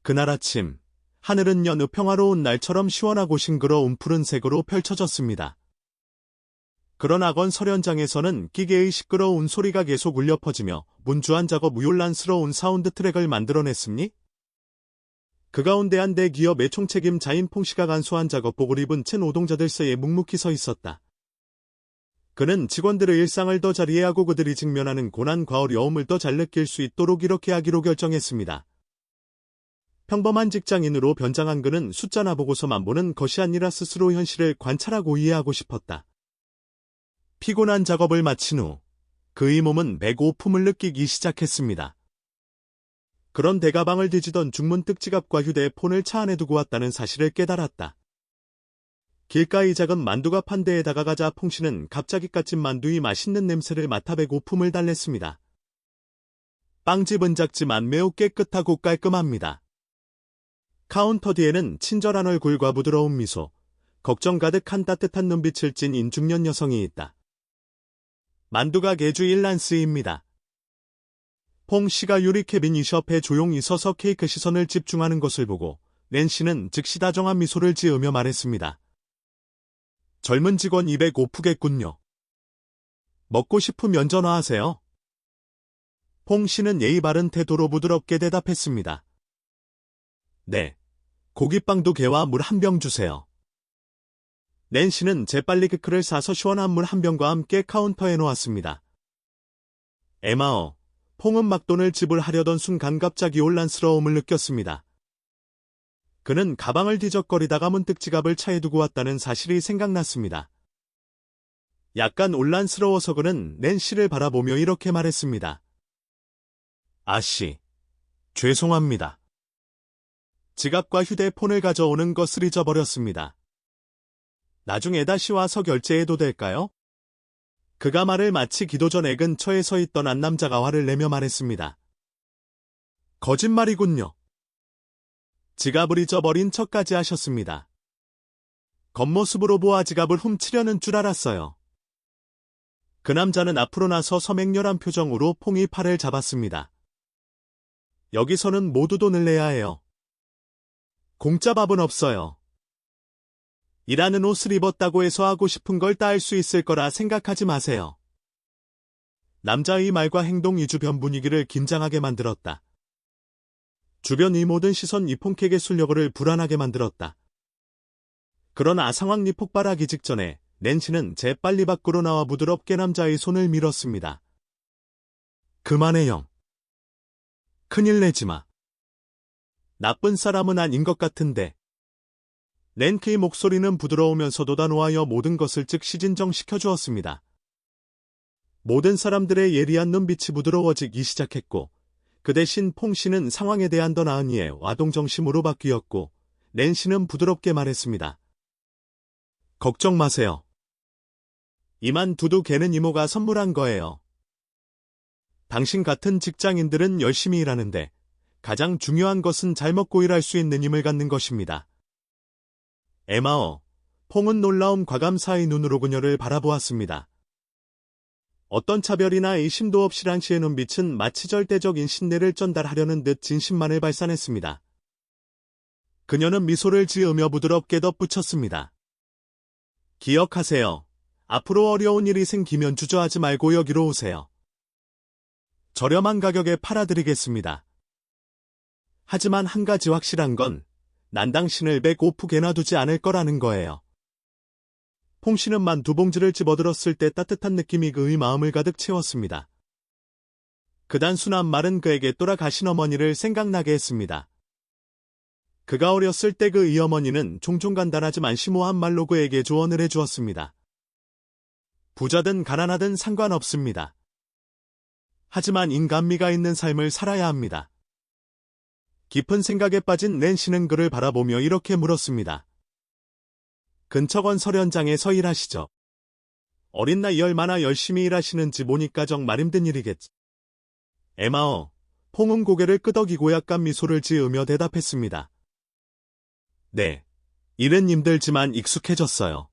그날 아침, 하늘은 여느 평화로운 날처럼 시원하고 싱그러운 푸른색으로 펼쳐졌습니다. 그러나 건설 현장에서는 기계의 시끄러운 소리가 계속 울려 퍼지며 분주한 작업 우yor란스러운 사운드 트랙을 만들어냈습니? 그 가운데 한 대기업의 총책임자인 퐁씨가 간소한 작업복을 입은 채 노동자들 사이에 묵묵히 서 있었다. 그는 직원들의 일상을 더 잘 이해하고 그들이 직면하는 고난과 어려움을 더 잘 느낄 수 있도록 이렇게 하기로 결정했습니다. 평범한 직장인으로 변장한 그는 숫자나 보고서만 보는 것이 아니라 스스로 현실을 관찰하고 이해하고 싶었다. 피곤한 작업을 마친 후 그의 몸은 배고픔을 느끼기 시작했습니다. 그런데 가방을 뒤지던 중 문득 지갑과 휴대폰을 차 안에 두고 왔다는 사실을 깨달았다. 길가의 작은 만두갑 한 대에 다가가자 퐁씨는 갑자기 갓진 만두의 맛있는 냄새를 맡아 배고픔을 달랬습니다. 빵집은 작지만 매우 깨끗하고 깔끔합니다. 카운터 뒤에는 친절한 얼굴과 부드러운 미소, 걱정 가득한 따뜻한 눈빛을 지닌 중년 여성이 있다. 만두가 개주 일란스입니다. 퐁씨가 유리 캐비닛 옆에 조용히 서서 케이크 시선을 집중하는 것을 보고 낸시는 즉시 다정한 미소를 지으며 말했습니다. 젊은 직원 입에 고프겠군요. 먹고 싶으면 전화하세요. 퐁씨는 예의 바른 태도로 부드럽게 대답했습니다. 네. 고깃빵 2개와 물 1병 주세요. 낸시는 재빨리 크크를 사서 시원한 물 1병과 함께 카운터에 놓았습니다. 에마어, 퐁은 막 돈을 지불하려던 순간 갑자기 혼란스러움을 느꼈습니다. 그는 가방을 뒤적거리다가 문득 지갑을 차에 두고 왔다는 사실이 생각났습니다. 약간 혼란스러워서 그는 낸시를 바라보며 이렇게 말했습니다. 아씨, 죄송합니다. 지갑과 휴대폰을 가져오는 것을 잊어버렸습니다. 나중에 다시 와서 결제해도 될까요? 그가 말을 마치기도 전에 근처에 서 있던 한 남자가 화를 내며 말했습니다. 거짓말이군요. 지갑을 잊어버린 척까지 하셨습니다. 겉모습으로 보아 지갑을 훔치려는 줄 알았어요. 그 남자는 앞으로 나서 맹렬한 표정으로 퐁의 팔을 잡았습니다. 여기서는 모두 돈을 내야 해요. 공짜 밥은 없어요. 일하는 옷을 입었다고 해서 하고 싶은 걸 다 할 수 있을 거라 생각하지 마세요. 남자의 말과 행동이 주변 분위기를 긴장하게 만들었다. 주변의 모든 시선이 퐁에게 쏠려거를 불안하게 만들었다. 그러나 상황이 폭발하기 직전에 낸시는 재빨리 밖으로 나와 부드럽게 남자의 손을 밀었습니다. 그만해 형. 큰일 내지 마. 나쁜 사람은 아닌 것 같은데. 낸키의 목소리는 부드러우면서도 단호하여 모든 것을 즉시 진정시켜 주었습니다. 모든 사람들의 예리한 눈빛이 부드러워지기 시작했고 그 대신 퐁씨는 상황에 대한 더 나은 이해 와동정심으로 바뀌었고 낸시는 부드럽게 말했습니다. 걱정 마세요. 이만 두두 개는 이모가 선물한 거예요. 당신 같은 직장인들은 열심히 일하는데 가장 중요한 것은 잘 먹고 일할 수 있는 힘을 갖는 것입니다. 에마어, 퐁은 놀라움 과감사의 눈으로 그녀를 바라보았습니다. 어떤 차별이나 의심도 없이 란시의 눈빛은 마치 절대적인 신뢰를 전달하려는 듯 진심만을 발산했습니다. 그녀는 미소를 지으며 부드럽게 덧붙였습니다. 기억하세요. 앞으로 어려운 일이 생기면 주저하지 말고 여기로 오세요. 저렴한 가격에 팔아드리겠습니다. 하지만 한 가지 확실한 건 난 당신을 배고프게 놔두지 않을 거라는 거예요. 퐁씨는 만두 봉지를 집어들었을 때 따뜻한 느낌이 그의 마음을 가득 채웠습니다. 그 단순한 말은 그에게 돌아가신 어머니를 생각나게 했습니다. 그가 어렸을 때 그의 어머니는 종종 간단하지만 심오한 말로 그에게 조언을 해주었습니다. 부자든 가난하든 상관없습니다. 하지만 인간미가 있는 삶을 살아야 합니다. 깊은 생각에 빠진 낸시는 그를 바라보며 이렇게 물었습니다. 근처 건설 현장에서 일하시죠? 어린 나이 얼마나 열심히 일하시는지 보니까 정말 힘든 일이겠지. 에마어, 퐁은 고개를 끄덕이고 약간 미소를 지으며 대답했습니다. 네, 일은 힘들지만 익숙해졌어요.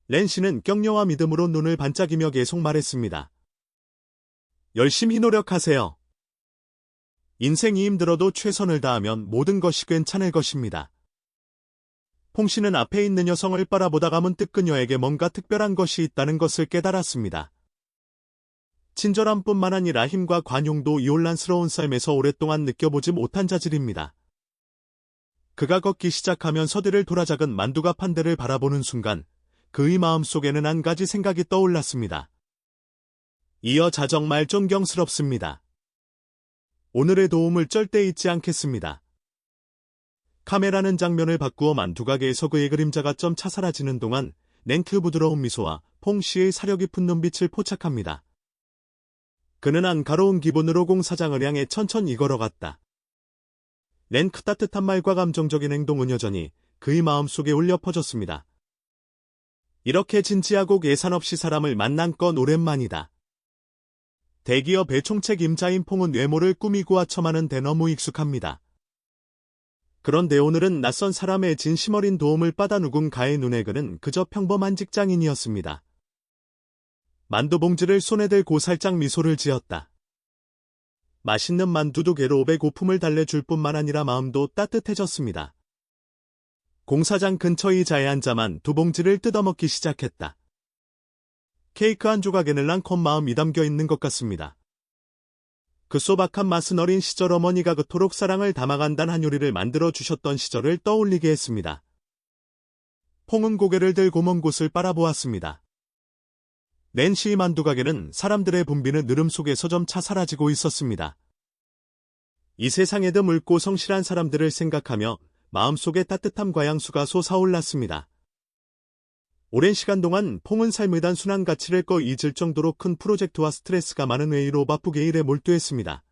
낸시는 격려와 믿음으로 눈을 반짝이며 계속 말했습니다. 열심히 노력하세요. 인생이 힘들어도 최선을 다하면 모든 것이 괜찮을 것입니다. 퐁 씨는 앞에 있는 여성을 바라보다가 문득 그녀에게 뭔가 특별한 것이 있다는 것을 깨달았습니다. 친절함뿐만 아니라 힘과 관용도 이 혼란스러운 삶에서 오랫동안 느껴보지 못한 자질입니다. 그가 걷기 시작하면 서대를 돌아 작은 만두가 판대를 바라보는 순간 그의 마음속에는 한 가지 생각이 떠올랐습니다. 이 여자 정말 존경스럽습니다. 오늘의 도움을 절대 잊지 않겠습니다. 카메라는 장면을 바꾸어 만두가게에서 그의 그림자가 점차 사라지는 동안 랭크 부드러운 미소와 퐁 씨의 사려 깊은 눈빛을 포착합니다. 그는 안가로운 기분으로 공사장을 향해 천천히 걸어갔다. 랭크 따뜻한 말과 감정적인 행동은 여전히 그의 마음속에 울려 퍼졌습니다. 이렇게 진지하고 계산 없이 사람을 만난 건 오랜만이다. 대기업의 총책임자인 퐁은 외모를 꾸미고 아첨하는데 너무 익숙합니다. 그런데 오늘은 낯선 사람의 진심 어린 도움을 받아 누군가의 눈에 그는 그저 평범한 직장인이었습니다. 만두 봉지를 손에 들고 살짝 미소를 지었다. 맛있는 만두 2개로 배고픔을 달래줄 뿐만 아니라 마음도 따뜻해졌습니다. 공사장 근처 의자에 앉아만 2봉지를 뜯어먹기 시작했다. 케이크 한 조각에는 랑컷 마음이 담겨 있는 것 같습니다. 그 소박한 맛은 어린 시절 어머니가 그토록 사랑을 담아간단 한 요리를 만들어 주셨던 시절을 떠올리게 했습니다. 퐁은 고개를 들고 먼 곳을 바라보았습니다. 낸시의 만두 가게는 사람들의 붐비는 느름 속에서 점차 사라지고 있었습니다. 이 세상에 드물고 성실한 사람들을 생각하며 마음속에 따뜻함과 향수가 솟아올랐습니다. 오랜 시간 동안 퐁은 삶의 단순한 가치를 잊을 정도로 큰 프로젝트와 스트레스가 많은 회의로 바쁘게 일에 몰두했습니다.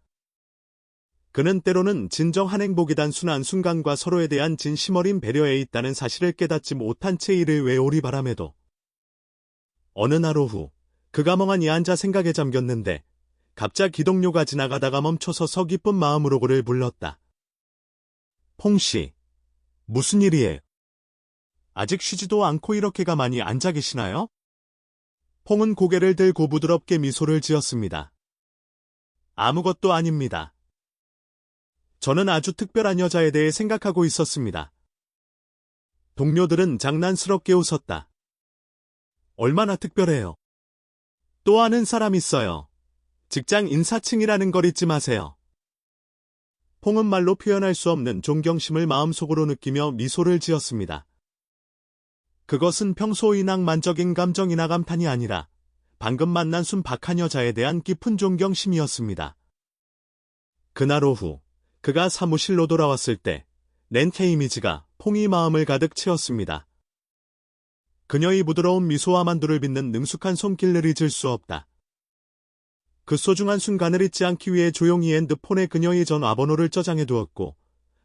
그는 때로는 진정한 행복이 단순한 순간과 서로에 대한 진심 어린 배려에 있다는 사실을 깨닫지 못한 채 일을 외오리 바람에도 어느 날 오후 그가 멍하니 앉아 생각에 잠겼는데 갑자기 기동료가 지나가다가 멈춰서서 기쁜 마음으로 그를 불렀다. 퐁 씨, 무슨 일이에요? 아직 쉬지도 않고 이렇게 가만히 앉아 계시나요? 퐁은 고개를 들고 부드럽게 미소를 지었습니다. 아무것도 아닙니다. 저는 아주 특별한 여자에 대해 생각하고 있었습니다. 동료들은 장난스럽게 웃었다. 얼마나 특별해요? 또 아는 사람 있어요. 직장 인사층이라는 걸 잊지 마세요. 퐁은 말로 표현할 수 없는 존경심을 마음속으로 느끼며 미소를 지었습니다. 그것은 평소의 낭만적인 감정이나 감탄이 아니라 방금 만난 순박한 여자에 대한 깊은 존경심이었습니다. 그날 오후 그가 사무실로 돌아왔을 때 렌케 이미지가 퐁의 마음을 가득 채웠습니다. 그녀의 부드러운 미소와 만두를 빚는 능숙한 손길을 잊을 수 없다. 그 소중한 순간을 잊지 않기 위해 조용히 핸드폰에 그녀의 전화번호를 저장해 두었고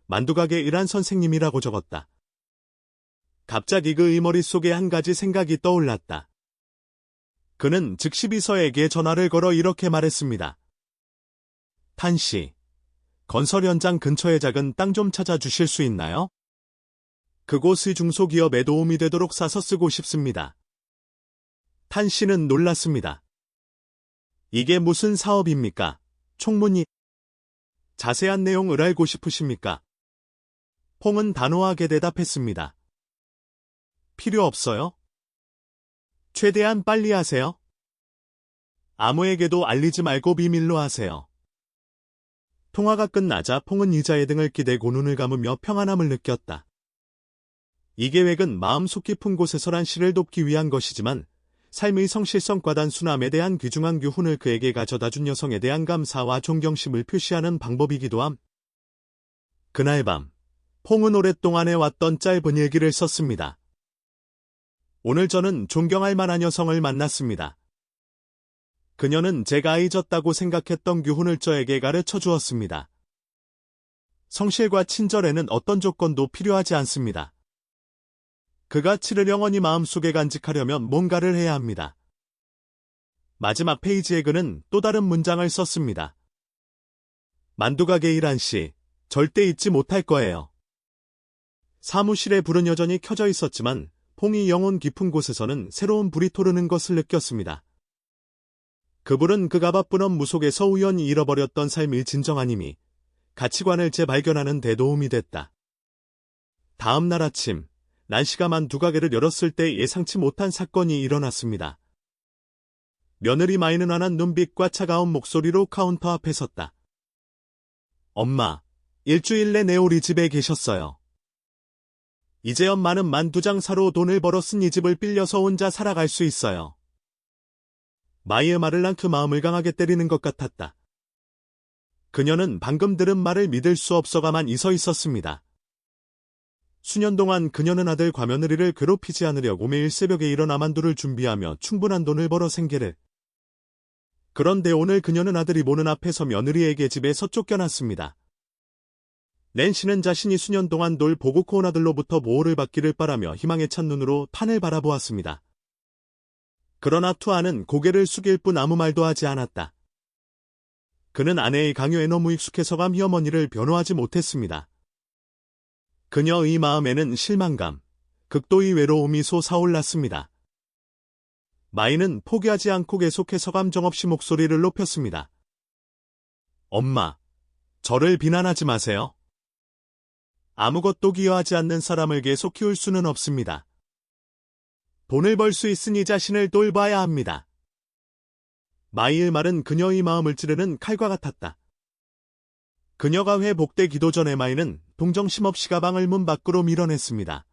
만두가게 일한 선생님이라고 적었다. 갑자기 그의 머릿속에 한 가지 생각이 떠올랐다. 그는 즉시 비서에게 전화를 걸어 이렇게 말했습니다. 탄 씨, 건설 현장 근처에 작은 땅 좀 찾아주실 수 있나요? 그곳의 중소기업에 도움이 되도록 사서 쓰고 싶습니다. 탄 씨는 놀랐습니다. 이게 무슨 사업입니까? 총무님. 자세한 내용을 알고 싶으십니까? 퐁은 단호하게 대답했습니다. 필요 없어요. 최대한 빨리 하세요. 아무에게도 알리지 말고 비밀로 하세요. 통화가 끝나자 퐁은 의자에 등을 기대고 눈을 감으며 평안함을 느꼈다. 이 계획은 마음속 깊은 곳에서 란 씨를 돕기 위한 것이지만 삶의 성실성과 단순함에 대한 귀중한 교훈을 그에게 가져다준 여성에 대한 감사와 존경심을 표시하는 방법이기도 함. 그날 밤, 퐁은 오랫동안 해왔던 짧은 일기를 썼습니다. 오늘 저는 존경할 만한 여성을 만났습니다. 그녀는 제가 잊었다고 생각했던 교훈을 저에게 가르쳐 주었습니다. 성실과 친절에는 어떤 조건도 필요하지 않습니다. 그 가치를 영원히 마음속에 간직하려면 뭔가를 해야 합니다. 마지막 페이지에 그는 또 다른 문장을 썼습니다. 만두가게 일한 시 절대 잊지 못할 거예요. 사무실의 불은 여전히 켜져 있었지만 퐁이 영혼 깊은 곳에서는 새로운 불이 토르는 것을 느꼈습니다. 그 불은 그가 바쁜 업무 속에서 우연히 잃어버렸던 삶의 진정한 힘이 가치관을 재발견하는 데 도움이 됐다. 다음 날 아침, 란씨가 만두 가게를 열었을 때 예상치 못한 사건이 일어났습니다. 며느리 마이는 환한 눈빛과 차가운 목소리로 카운터 앞에 섰다. 엄마, 일주일 내 우리 집에 계셨어요. 이제 엄마는 만두 장사로 돈을 벌어 쓴 이 집을 빌려서 혼자 살아갈 수 있어요. 마이의 말을 난 그 마음을 강하게 때리는 것 같았다. 그녀는 방금 들은 말을 믿을 수 없어 가만히 서 있었습니다. 수년 동안 그녀는 아들 과며느리를 괴롭히지 않으려고 매일 새벽에 일어나 만두를 준비하며 충분한 돈을 벌어 생계를. 그런데 오늘 그녀는 아들이 보는 앞에서 며느리에게 집에서 쫓겨났습니다. 낸시는 자신이 수년 동안 널 보고 코온 아들로부터 보호를 받기를 바라며 희망에 찬 눈으로 판을 바라보았습니다. 그러나 투아는 고개를 숙일 뿐 아무 말도 하지 않았다. 그는 아내의 강요에 너무 익숙해서 감히 어머니를 변호하지 못했습니다. 그녀의 마음에는 실망감, 극도의 외로움이 솟아올랐습니다. 마이는 포기하지 않고 계속해서 감정 없이 목소리를 높였습니다. 엄마, 저를 비난하지 마세요. 아무것도 기여하지 않는 사람을 계속 키울 수는 없습니다. 돈을 벌 수 있으니 자신을 돌봐야 합니다. 마이의 말은 그녀의 마음을 찌르는 칼과 같았다. 그녀가 회복되기도 전에 마이는 동정심 없이 가방을 문 밖으로 밀어냈습니다.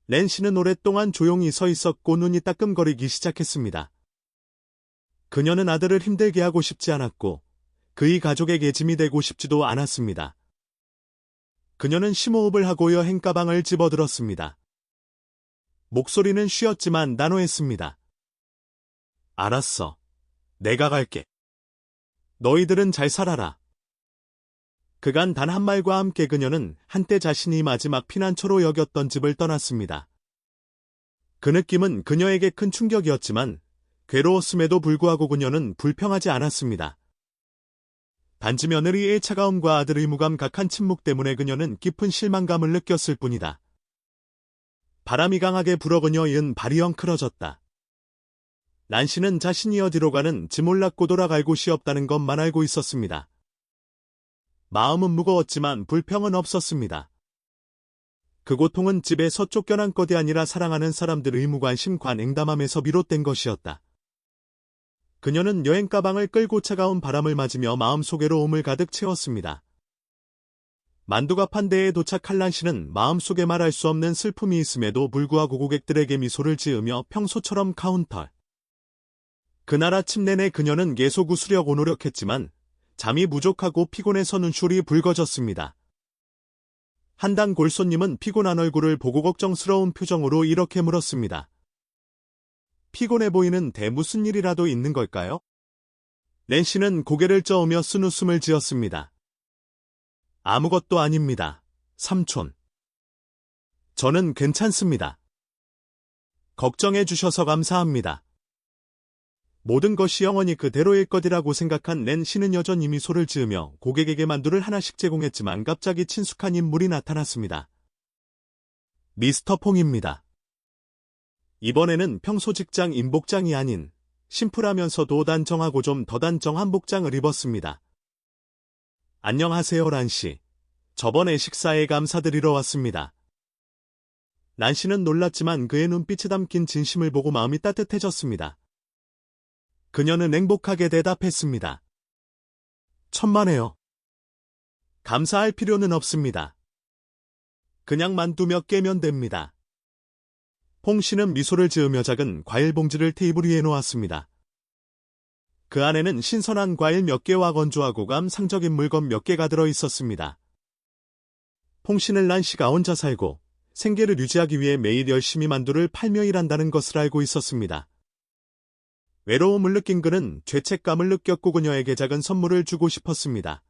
낸시는 오랫동안 조용히 서 있었고 눈이 따끔거리기 시작했습니다. 그녀는 아들을 힘들게 하고 싶지 않았고 그의 가족에게 짐이 되고 싶지도 않았습니다. 그녀는 심호흡을 하고 여행 가방을 집어들었습니다. 목소리는 쉬었지만 단호했습니다. 알았어. 내가 갈게. 너희들은 잘 살아라. 그간 단 한 말과 함께 그녀는 한때 자신이 마지막 피난처로 여겼던 집을 떠났습니다. 그 느낌은 그녀에게 큰 충격이었지만 괴로웠음에도 불구하고 그녀는 불평하지 않았습니다. 단지 며느리의 차가움과 아들의 무감각한 침묵 때문에 그녀는 깊은 실망감을 느꼈을 뿐이다. 바람이 강하게 불어 그녀의 발이 엉클어졌다. 란씨는 자신이 어디로 가는지 몰랐고 돌아갈 곳이 없다는 것만 알고 있었습니다. 마음은 무거웠지만 불평은 없었습니다. 그 고통은 집에서 쫓겨난 것이 아니라 사랑하는 사람들의 무관심 관행담함에서 비롯된 것이었다. 그녀는 여행 가방을 끌고 차가운 바람을 맞으며 마음속 외로움을 가득 채웠습니다. 만두가 판대에 도착한 란씨는 마음속에 말할 수 없는 슬픔이 있음에도 불구하고 고객들에게 미소를 지으며 평소처럼 카운터. 그날 아침 내내 그녀는 계속 웃으려고 노력했지만 잠이 부족하고 피곤해서 눈시울이 붉어졌습니다. 한 단골 손님은 피곤한 얼굴을 보고 걱정스러운 표정으로 이렇게 물었습니다. 피곤해 보이는데 무슨 일이라도 있는 걸까요? 낸시는 고개를 저으며 쓴웃음을 지었습니다. 아무것도 아닙니다, 삼촌. 저는 괜찮습니다. 걱정해 주셔서 감사합니다. 모든 것이 영원히 그대로일 것이라고 생각한 낸시는 여전히 미소를 지으며 고객에게 만두를 하나씩 제공했지만 갑자기 친숙한 인물이 나타났습니다. 미스터 퐁입니다. 이번에는 평소 직장 임복장이 아닌 심플하면서도 단정하고 좀 더 단정한 복장을 입었습니다. 안녕하세요, 란씨. 저번에 식사에 감사드리러 왔습니다. 란씨는 놀랐지만 그의 눈빛에 담긴 진심을 보고 마음이 따뜻해졌습니다. 그녀는 행복하게 대답했습니다. 천만에요. 감사할 필요는 없습니다. 그냥 만두 몇 개면 됩니다. 퐁 씨는 미소를 지으며 작은 과일 봉지를 테이블 위에 놓았습니다. 그 안에는 신선한 과일 몇 개와 건조하고 감상적인 물건 몇 개가 들어 있었습니다. 퐁 씨는 란씨가 혼자 살고 생계를 유지하기 위해 매일 열심히 만두를 팔며 일한다는 것을 알고 있었습니다. 외로움을 느낀 그는 죄책감을 느꼈고 그녀에게 작은 선물을 주고 싶었습니다.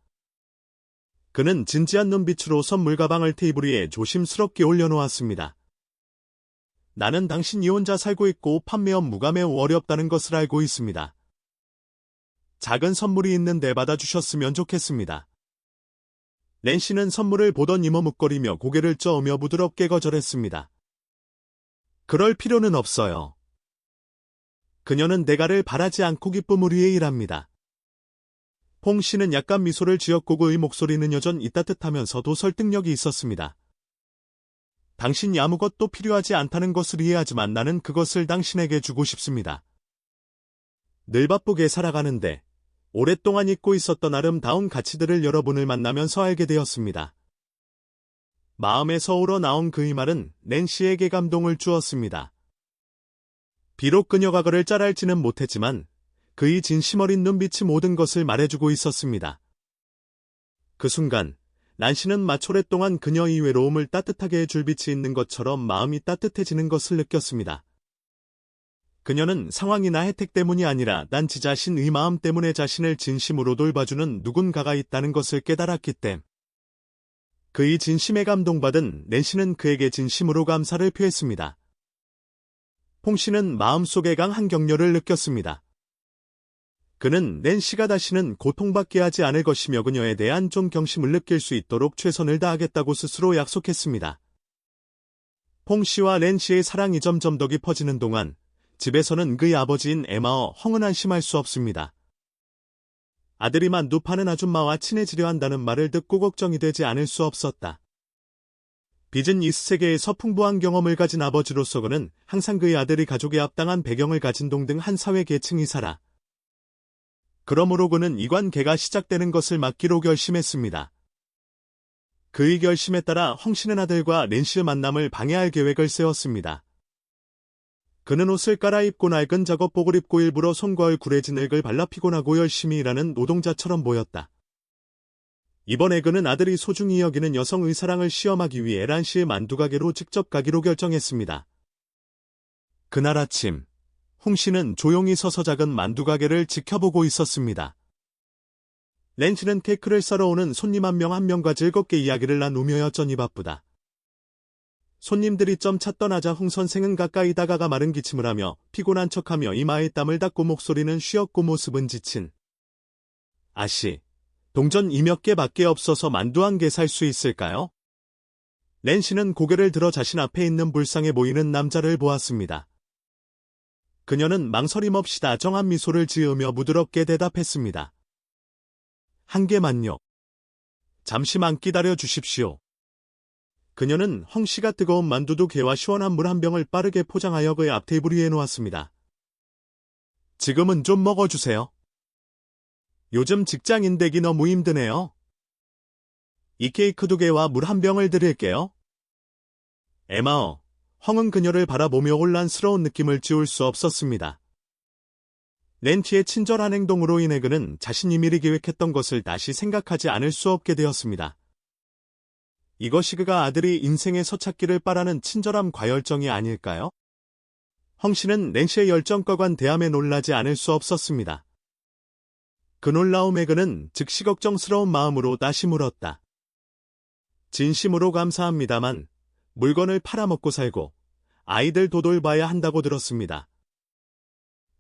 그는 진지한 눈빛으로 선물 가방을 테이블 위에 조심스럽게 올려놓았습니다. 나는 당신이 혼자 살고 있고 판매 업무가 매우 어렵다는 것을 알고 있습니다. 작은 선물이 있는데 받아주셨으면 좋겠습니다. 낸시는 선물을 보더니 머뭇거리며 고개를 저으며 부드럽게 거절했습니다. 그럴 필요는 없어요. 그녀는 대가를 바라지 않고 기쁨을 위해 일합니다. 퐁 씨는 약간 미소를 지었고 그의 목소리는 여전히 따뜻하면서도 설득력이 있었습니다. 당신이 아무것도 필요하지 않다는 것을 이해하지만 나는 그것을 당신에게 주고 싶습니다. 늘 바쁘게 살아가는데 오랫동안 잊고 있었던 아름다운 가치들을 여러분을 만나면서 알게 되었습니다. 마음에서 우러나온 그의 말은 낸시에게 감동을 주었습니다. 비록 그녀가 그를 짤알지는 못했지만 그의 진심 어린 눈빛이 모든 것을 말해주고 있었습니다. 그 순간 난시는 마치 오랫동안 그녀의 외로움을 따뜻하게 해줄 빛이 있는 것처럼 마음이 따뜻해지는 것을 느꼈습니다. 그녀는 상황이나 혜택 때문이 아니라 난지 자신의 마음 때문에 자신을 진심으로 돌봐주는 누군가가 있다는 것을 깨달았기 때문에 그의 진심에 감동받은 낸시는 그에게 진심으로 감사를 표했습니다. 퐁 씨는 마음속에 강한 격려를 느꼈습니다. 그는 낸시가 다시는 고통받게 하지 않을 것이며 그녀에 대한 존경심을 느낄 수 있도록 최선을 다하겠다고 스스로 약속했습니다. 퐁 씨와 낸시의 사랑이 점점 더 깊어지는 동안 집에서는 그의 아버지인 에마어 헝은 안심할 수 없습니다. 아들이 만두 파는 아줌마와 친해지려 한다는 말을 듣고 걱정이 되지 않을 수 없었다. 비즈니스 세계에서 풍부한 경험을 가진 아버지로서 그는 항상 그의 아들이 가족에 합당한 배경을 가진 동등 한 사회 계층이 살아. 그러므로 그는 이 관계가 시작되는 것을 막기로 결심했습니다. 그의 결심에 따라 헝 씨는 아들과 낸시의 만남을 방해할 계획을 세웠습니다. 그는 옷을 갈아입고 낡은 작업복을 입고 일부러 손과 얼굴에 진흙을 발라 피곤하고 열심히 일하는 노동자처럼 보였다. 이번에 그는 아들이 소중히 여기는 여성의 사랑을 시험하기 위해 란시의 만두가게로 직접 가기로 결정했습니다. 그날 아침, 홍 씨는 조용히 서서 작은 만두가게를 지켜보고 있었습니다. 렌시는 케이크를 썰어 오는 손님 한 명 한 명과 즐겁게 이야기를 나누며 여전히 바쁘다. 손님들이 점차 떠나자 홍 선생은 가까이 다가가 마른 기침을 하며 피곤한 척하며 이마에 땀을 닦고 목소리는 쉬었고 모습은 지친. 아씨, 동전 이 몇 개밖에 없어서 만두 한 개 살 수 있을까요? 렌시는 고개를 들어 자신 앞에 있는 불쌍해 보이는 남자를 보았습니다. 그녀는 망설임 없이 다정한 미소를 지으며 부드럽게 대답했습니다. 한 개만요. 잠시만 기다려 주십시오. 그녀는 헝 씨가 뜨거운 만두 2개와 시원한 물 한 병을 빠르게 포장하여 그의 앞 테이블 위에 놓았습니다. 지금은 좀 먹어주세요. 요즘 직장인 되기 너무 힘드네요. 이 케이크 2개와 물 한 병을 드릴게요. 에마어, 헝은 그녀를 바라보며 혼란스러운 느낌을 지울 수 없었습니다. 렌티의 친절한 행동으로 인해 그는 자신이 미리 계획했던 것을 다시 생각하지 않을 수 없게 되었습니다. 이것이 그가 아들이 인생에서 찾기를 바라는 친절함 과열정이 아닐까요? 헝 씨는 렌시의 열정과 관대함에 놀라지 않을 수 없었습니다. 그 놀라움에 그는 즉시 걱정스러운 마음으로 다시 물었다. 진심으로 감사합니다만 물건을 팔아먹고 살고 아이들 돌봐야 한다고 들었습니다.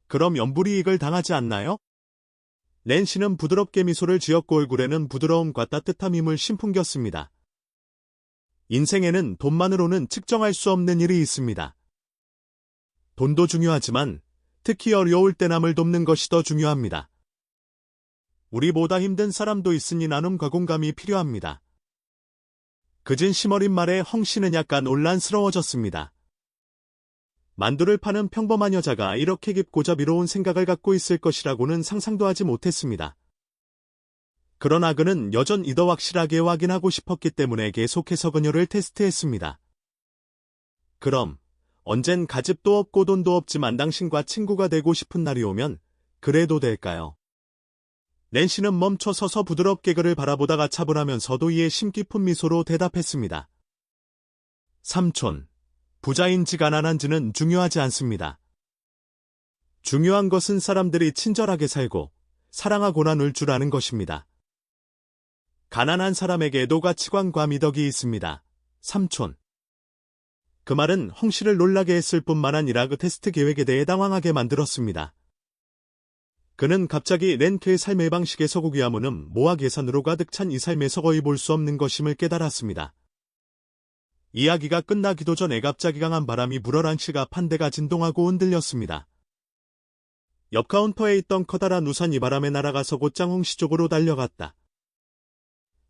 그럼 연불이익을 당하지 않나요? 렌시는 부드럽게 미소를 지었고 얼굴에는 부드러움과 따뜻함 힘을 신풍겼습니다. 인생에는 돈만으로는 측정할 수 없는 일이 있습니다. 돈도 중요하지만 특히 어려울 때 남을 돕는 것이 더 중요합니다. 우리보다 힘든 사람도 있으니 나눔과 공감이 필요합니다. 그 진심 어린 말에 헝 씨는 약간 혼란스러워졌습니다. 만두를 파는 평범한 여자가 이렇게 깊고 자비로운 생각을 갖고 있을 것이라고는 상상도 하지 못했습니다. 그러나 그는 여전히 더 확실하게 확인하고 싶었기 때문에 계속해서 그녀를 테스트했습니다. 그럼 언젠 가집도 없고 돈도 없지만 당신과 친구가 되고 싶은 날이 오면 그래도 될까요? 낸시는 멈춰 서서 부드럽게 그를 바라보다가 차분하면서도 이에 심 깊은 미소로 대답했습니다. 삼촌, 부자인지 가난한지는 중요하지 않습니다. 중요한 것은 사람들이 친절하게 살고 사랑하고 나눌 줄 아는 것입니다. 가난한 사람에게도 가치관과 미덕이 있습니다. 삼촌. 그 말은 헝 씨를 놀라게 했을 뿐만 아니라 그 테스트 계획에 대해 당황하게 만들었습니다. 그는 갑자기 렌트의 삶의 방식에서 고귀함은 모아 계산으로 가득 찬 이 삶에서 거의 볼 수 없는 것임을 깨달았습니다. 이야기가 끝나기도 전에 갑자기 강한 바람이 불어 란시가 판대가 진동하고 흔들렸습니다. 옆 카운터에 있던 커다란 우산이 바람에 날아가서 곧장 홍씨 쪽으로 달려갔다.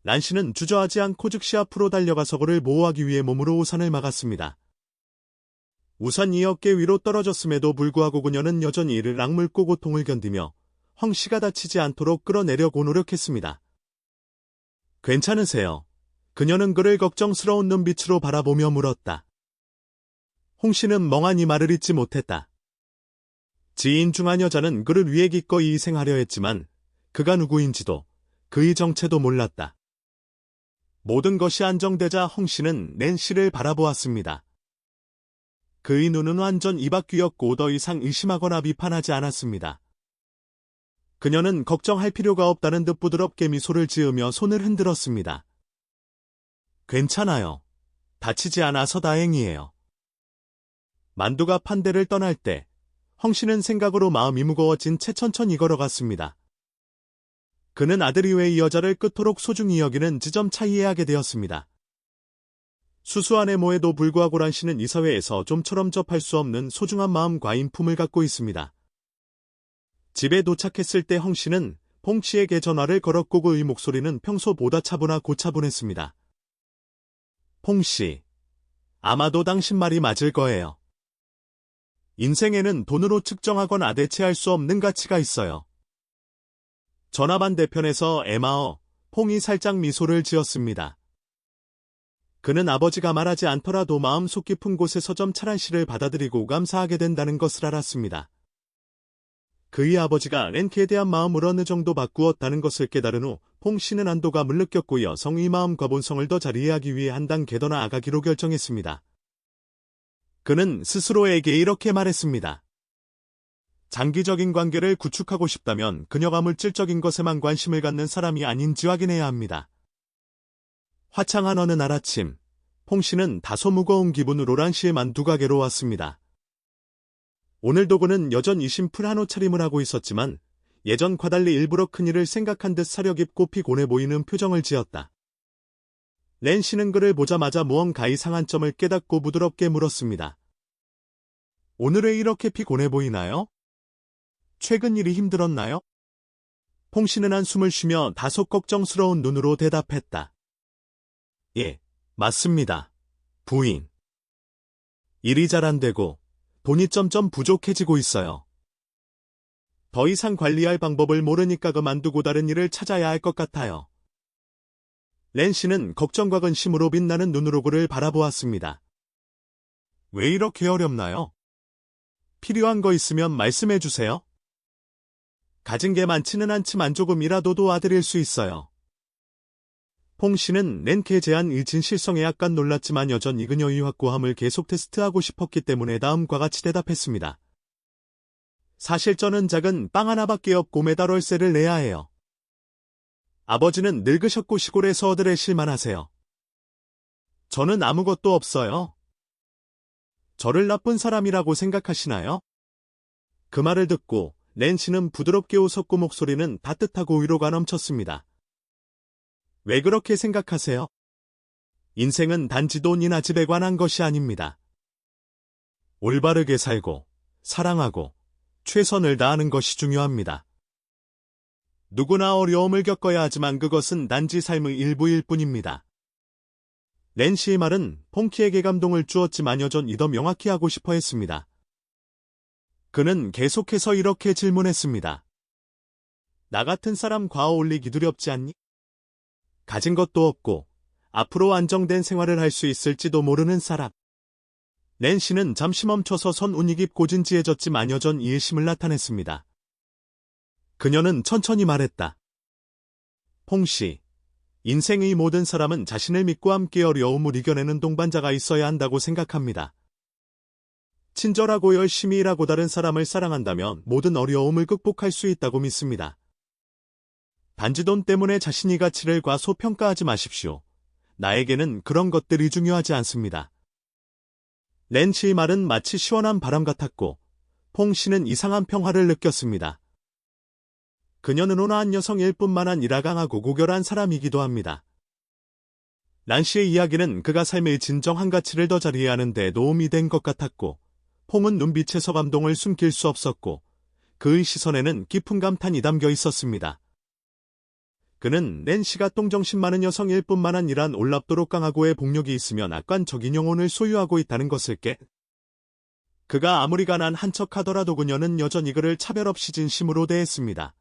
란 씨는 주저하지 않고 즉시 앞으로 달려가서 그를 보호하기 위해 몸으로 우산을 막았습니다. 우산이 어깨 위로 떨어졌음에도 불구하고 그녀는 여전히 이를 악물고 고통을 견디며 황 씨가 다치지 않도록 끌어내려고 노력했습니다. 괜찮으세요? 그녀는 그를 걱정스러운 눈빛으로 바라보며 물었다. 홍 씨는 멍하니 말을 잇지 못했다. 지인 중 한 여자는 그를 위해 기꺼이 희생하려 했지만 그가 누구인지도 그의 정체도 몰랐다. 모든 것이 안정되자 홍 씨는 랜 씨를 바라보았습니다. 그의 눈은 완전 이박귀였고 더 이상 의심하거나 비판하지 않았습니다. 그녀는 걱정할 필요가 없다는 듯 부드럽게 미소를 지으며 손을 흔들었습니다. 괜찮아요. 다치지 않아서 다행이에요. 만두가 판대를 떠날 때 황 씨는 생각으로 마음이 무거워진 채 천천히 걸어갔습니다. 그는 아들 이외 이 여자를 끝토록 소중히 여기는 지점차 이해하게 되었습니다. 수수한 애모에도 불구하고 란 씨는 이 사회에서 좀처럼 접할 수 없는 소중한 마음과 인품을 갖고 있습니다. 집에 도착했을 때 황 씨는 퐁 씨에게 전화를 걸었고 그의 목소리는 평소보다 차분하 고차분했습니다. 퐁 씨, 아마도 당신 말이 맞을 거예요. 인생에는 돈으로 측정하거나 대체할 수 없는 가치가 있어요. 전화 반대편에서 에마어, 퐁이 살짝 미소를 지었습니다. 그는 아버지가 말하지 않더라도 마음속 깊은 곳에서 점차 란 씨를 받아들이고 감사하게 된다는 것을 알았습니다. 그의 아버지가 렌키에 대한 마음을 어느 정도 바꾸었다는 것을 깨달은 후 퐁 씨는 안도감을 느꼈고 여성의 마음과 본성을 더 잘 이해하기 위해 한 단계 더 나아가기로 결정했습니다. 그는 스스로에게 이렇게 말했습니다. 장기적인 관계를 구축하고 싶다면 그녀가 물질적인 것에만 관심을 갖는 사람이 아닌지 확인해야 합니다. 화창한 어느 날 아침, 퐁 씨는 다소 무거운 기분으로 란 씨의 만두 가게로 왔습니다. 오늘도 그는 여전히 심플한 옷차림을 하고 있었지만 예전과 달리 일부러 큰일을 생각한 듯 사려 깊고 피곤해 보이는 표정을 지었다. 랜 씨는 그를 보자마자 무언가 이상한 점을 깨닫고 부드럽게 물었습니다. 오늘 왜 이렇게 피곤해 보이나요? 최근 일이 힘들었나요? 퐁 씨는 한숨을 쉬며 다소 걱정스러운 눈으로 대답했다. 예, 맞습니다. 부인. 일이 잘 안 되고 돈이 점점 부족해지고 있어요. 더 이상 관리할 방법을 모르니까 그만두고 다른 일을 찾아야 할 것 같아요. 랜 씨는 걱정과 근심으로 빛나는 눈으로 그를 바라보았습니다. 왜 이렇게 어렵나요? 필요한 거 있으면 말씀해 주세요. 가진 게 많지는 않지만 조금이라도 도와드릴 수 있어요. 퐁 씨는 렌케의 제안의 진실성에 약간 놀랐지만 여전히 그녀의 확고함을 계속 테스트하고 싶었기 때문에 다음과 같이 대답했습니다. 사실 저는 작은 빵 하나밖에 없고 매달 월세를 내야 해요. 아버지는 늙으셨고 시골에서 어들에 실만하세요. 저는 아무것도 없어요. 저를 나쁜 사람이라고 생각하시나요? 그 말을 듣고 랜 씨는 부드럽게 웃었고 목소리는 따뜻하고 위로가 넘쳤습니다. 왜 그렇게 생각하세요? 인생은 단지 돈이나 집에 관한 것이 아닙니다. 올바르게 살고, 사랑하고, 최선을 다하는 것이 중요합니다. 누구나 어려움을 겪어야 하지만 그것은 단지 삶의 일부일 뿐입니다. 랜 씨의 말은 퐁키에게 감동을 주었지만 여전히 더 명확히 하고 싶어 했습니다. 그는 계속해서 이렇게 질문했습니다. 나 같은 사람 과어올리기 두렵지 않니? 가진 것도 없고 앞으로 안정된 생활을 할 수 있을지도 모르는 사람. 랜 씨는 잠시 멈춰서 손운이 깊고 진지해졌지만 여전히 의심을 나타냈습니다. 그녀는 천천히 말했다. 퐁 씨, 인생의 모든 사람은 자신을 믿고 함께 어려움을 이겨내는 동반자가 있어야 한다고 생각합니다. 친절하고 열심히 일하고 다른 사람을 사랑한다면 모든 어려움을 극복할 수 있다고 믿습니다. 단지 돈 때문에 자신의 가치를 과소평가하지 마십시오. 나에게는 그런 것들이 중요하지 않습니다. 랜 씨의 말은 마치 시원한 바람 같았고 퐁 씨는 이상한 평화를 느꼈습니다. 그녀는 온화한 여성일 뿐만 아니라 강하고 고결한 사람이기도 합니다. 란 씨의 이야기는 그가 삶의 진정한 가치를 더 잘 이해하는 데 도움이 된 것 같았고 퐁은 눈빛에서 감동을 숨길 수 없었고 그의 시선에는 깊은 감탄이 담겨 있었습니다. 그는 낸시가 똥정신 많은 여성일 뿐만 아니라 놀랍도록 강하고의 복력이 있으며 낙관적인 영혼을 소유하고 있다는 것을 그가 아무리 가난한 척하더라도 그녀는 여전히 그를 차별 없이 진심으로 대했습니다.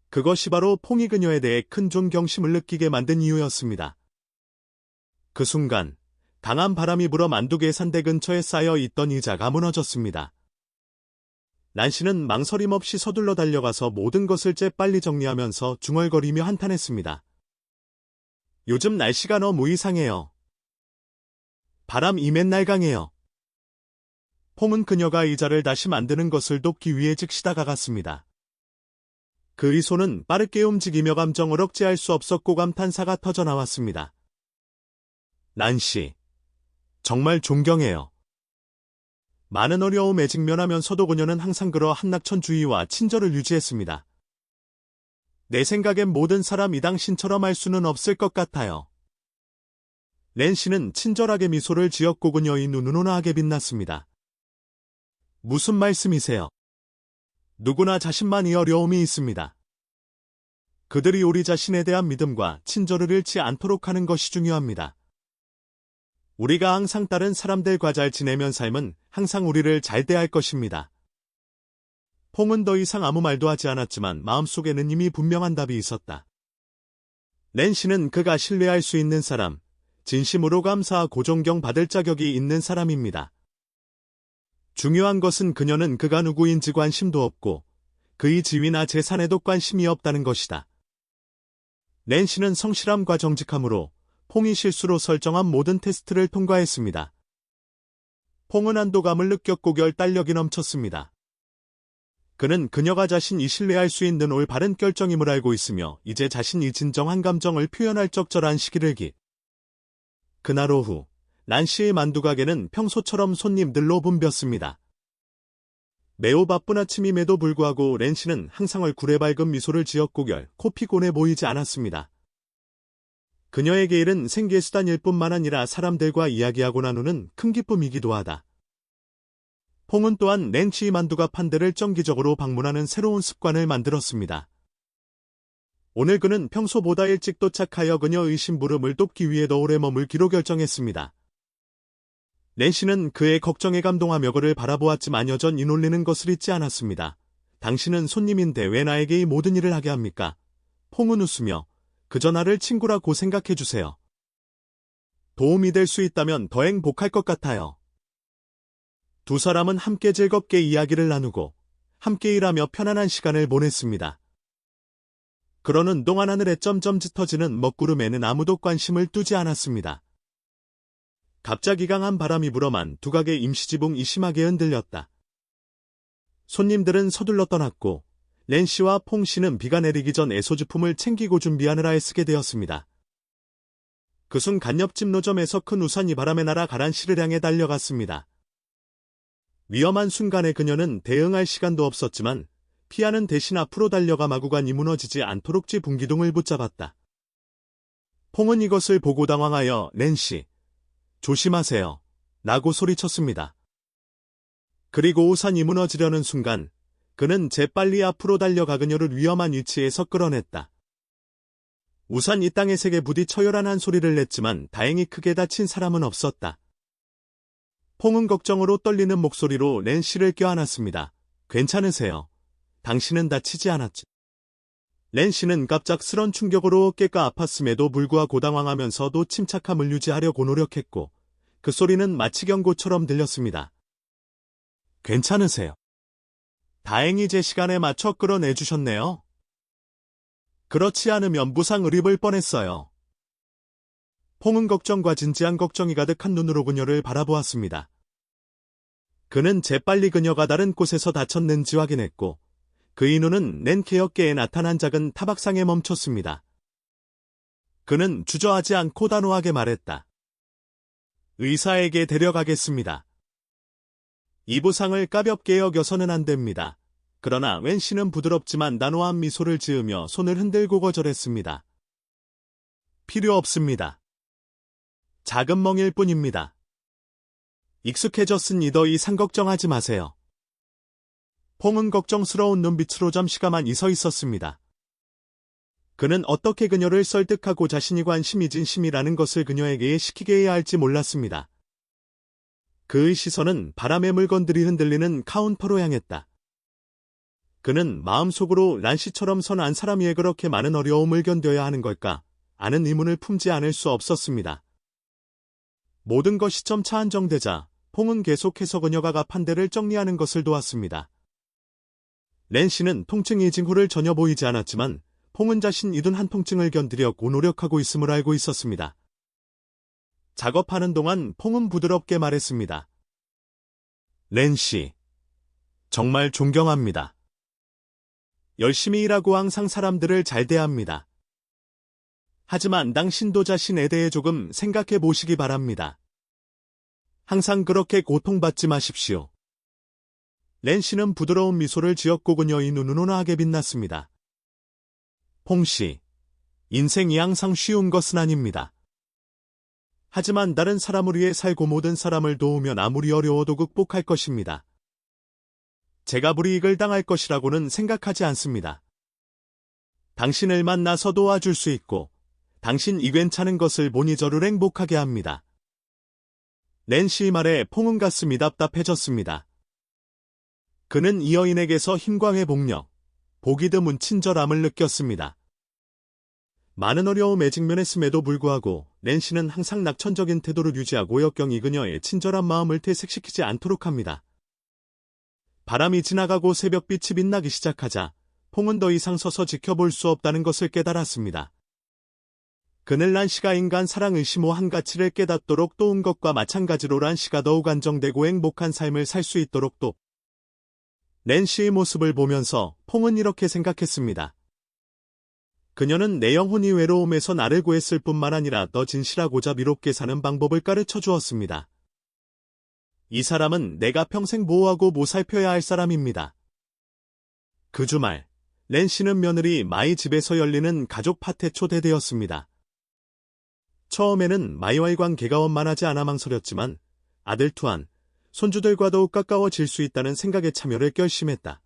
그것이 바로 퐁이 그녀에 대해 큰 존경심을 느끼게 만든 이유였습니다. 그 순간 강한 바람이 불어 만두계산대 근처에 쌓여 있던 의자가 무너졌습니다. 란씨는 망설임 없이 서둘러 달려가서 모든 것을 재빨리 정리하면서 중얼거리며 한탄했습니다. 요즘 날씨가 너무 이상해요. 바람이 맨날 강해요. 퐁은 그녀가 의자를 다시 만드는 것을 돕기 위해 즉시 다가갔습니다. 그의 손은 빠르게 움직이며 감정을 억제할 수 없었고 감탄사가 터져나왔습니다. 란씨, 정말 존경해요. 많은 어려움에 직면하면서도 그녀는 항상 그러 한낙천주의와 친절을 유지했습니다. 내 생각엔 모든 사람이 당신처럼 할 수는 없을 것 같아요. 랜씨는 친절하게 미소를 지었고 그녀의 눈은 온화하게 빛났습니다. 무슨 말씀이세요? 누구나 자신만이 어려움이 있습니다. 그들이 우리 자신에 대한 믿음과 친절을 잃지 않도록 하는 것이 중요합니다. 우리가 항상 다른 사람들과 잘 지내면 삶은 항상 우리를 잘 대할 것입니다. 퐁은 더 이상 아무 말도 하지 않았지만 마음속에는 이미 분명한 답이 있었다. 랜씨는 그가 신뢰할 수 있는 사람, 진심으로 감사하고 존경받을 자격이 있는 사람입니다. 중요한 것은 그녀는 그가 누구인지 관심도 없고 그의 지위나 재산에도 관심이 없다는 것이다. 랜씨는 성실함과 정직함으로 퐁이 실수로 설정한 모든 테스트를 통과했습니다. 퐁은 안도감을 느꼈고 결단력이 넘쳤습니다. 그는 그녀가 자신이 신뢰할 수 있는 올바른 결정임을 알고 있으며 이제 자신이 진정한 감정을 표현할 적절한 시기를 그날 오후 란씨의 만두가게는 평소처럼 손님들로 붐볐습니다. 매우 바쁜 아침임에도 불구하고 랜씨는 항상 얼굴에 밝은 미소를 지었고 결코 피곤해 보이지 않았습니다. 그녀에게 일은 생계수단일 뿐만 아니라 사람들과 이야기하고 나누는 큰 기쁨이기도 하다. 퐁은 또한 랜씨의 만두가 판대를 정기적으로 방문하는 새로운 습관을 만들었습니다. 오늘 그는 평소보다 일찍 도착하여 그녀의 심부름을 돕기 위해 더 오래 머물기로 결정했습니다. 랜씨는 그의 걱정에 감동하며 그를 바라보았지만 여전히 놀리는 것을 잊지 않았습니다. 당신은 손님인데 왜 나에게 이 모든 일을 하게 합니까? 퐁은 웃으며 그저 나를 친구라고 생각해주세요. 도움이 될 수 있다면 더 행복할 것 같아요. 두 사람은 함께 즐겁게 이야기를 나누고 함께 일하며 편안한 시간을 보냈습니다. 그러는 동안 하늘에 점점 짙어지는 먹구름에는 아무도 관심을 두지 않았습니다. 갑자기 강한 바람이 불어만 두각의 임시지붕이 심하게 흔들렸다. 손님들은 서둘러 떠났고 랜씨와 퐁씨는 비가 내리기 전 애소주품을 챙기고 준비하느라 애쓰게 되었습니다. 그 순간 옆집 노점에서 큰 우산이 바람에 날아 가란씨를 향해 달려갔습니다. 위험한 순간에 그녀는 대응할 시간도 없었지만 피하는 대신 앞으로 달려가 마구간이 무너지지 않도록 지붕기둥을 붙잡았다. 퐁은 이것을 보고 당황하여 랜씨, 조심하세요. 라고 소리쳤습니다. 그리고 우산이 무너지려는 순간 그는 재빨리 앞으로 달려가 그녀를 위험한 위치에서 끌어냈다. 우산이 땅에 세게 부딪혀 요란한 소리를 냈지만 다행히 크게 다친 사람은 없었다. 퐁은 걱정으로 떨리는 목소리로 랜씨를 껴안았습니다. 괜찮으세요? 당신은 다치지 않았지? 랜씨는 갑작스런 충격으로 어깨가 아팠음에도 불구하고 당황하면서도 침착함을 유지하려고 노력했고 그 소리는 마치 경고처럼 들렸습니다. 괜찮으세요? 다행히 제 시간에 맞춰 끌어내주셨네요. 그렇지 않으면 부상을 입을 뻔했어요. 퐁은 걱정과 진지한 걱정이 가득한 눈으로 그녀를 바라보았습니다. 그는 재빨리 그녀가 다른 곳에서 다쳤는지 확인했고 그의 눈은 랜케 어깨에 나타난 작은 타박상에 멈췄습니다. 그는 주저하지 않고 단호하게 말했다. 의사에게 데려가겠습니다. 이 부상을 가볍게 여겨서는 안 됩니다. 그러나 웬씨는 부드럽지만 단호한 미소를 지으며 손을 흔들고 거절했습니다. 필요 없습니다. 작은 멍일 뿐입니다. 익숙해졌으니 더 이상 걱정하지 마세요. 퐁은 걱정스러운 눈빛으로 잠시 가만히 서 있었습니다. 그는 어떻게 그녀를 설득하고 자신이 관심이 진심이라는 것을 그녀에게 시키게 해야 할지 몰랐습니다. 그의 시선은 바람에 물건들이 흔들리는 카운터로 향했다. 그는 마음속으로 란씨처럼 선한 사람이 왜 그렇게 많은 어려움을 견뎌야 하는 걸까? 아는 의문을 품지 않을 수 없었습니다. 모든 것이 점차 안정되자 퐁은 계속해서 그녀가 갚은 데를 정리하는 것을 도왔습니다. 랜씨는 통증의 징후를 전혀 보이지 않았지만 퐁은 자신이 둔 한 통증을 견디려고 노력하고 있음을 알고 있었습니다. 작업하는 동안 퐁은 부드럽게 말했습니다. 랜씨, 정말 존경합니다. 열심히 일하고 항상 사람들을 잘 대합니다. 하지만 당신도 자신에 대해 조금 생각해 보시기 바랍니다. 항상 그렇게 고통받지 마십시오. 랜씨는 부드러운 미소를 지었고 그녀의 눈은 온화하게 빛났습니다. 퐁씨, 인생이 항상 쉬운 것은 아닙니다. 하지만 다른 사람을 위해 살고 모든 사람을 도우면 아무리 어려워도 극복할 것입니다. 제가 불이익을 당할 것이라고는 생각하지 않습니다. 당신을 만나서 도와줄 수 있고 당신이 괜찮은 것을 보니 저를 행복하게 합니다. 랜씨의 말에 퐁은 가슴이 답답해졌습니다. 그는 이 여인에게서 힘과 회복력, 보기 드문 친절함을 느꼈습니다. 많은 어려움에 직면했음에도 불구하고 랜씨는 항상 낙천적인 태도를 유지하고 역경이 그녀의 친절한 마음을 퇴색시키지 않도록 합니다. 바람이 지나가고 새벽빛이 빛나기 시작하자 퐁은 더 이상 서서 지켜볼 수 없다는 것을 깨달았습니다. 그는 란씨가 인간 사랑의 심오한 가치를 깨닫도록 도운 것과 마찬가지로 란씨가 더욱 안정되고 행복한 삶을 살 수 있도록 또 랜씨의 모습을 보면서 퐁은 이렇게 생각했습니다. 그녀는 내 영혼이 외로움에서 나를 구했을 뿐만 아니라 더 진실하고자 미롭게 사는 방법을 가르쳐 주었습니다. 이 사람은 내가 평생 보호하고 보살펴야 할 사람입니다. 그 주말, 랜씨는 며느리 마이 집에서 열리는 가족 파티에 초대되었습니다. 처음에는 마이와의 관계가 원만하지 않아 망설였지만 아들 투안, 손주들과 더욱 가까워질 수 있다는 생각에 참여를 결심했다.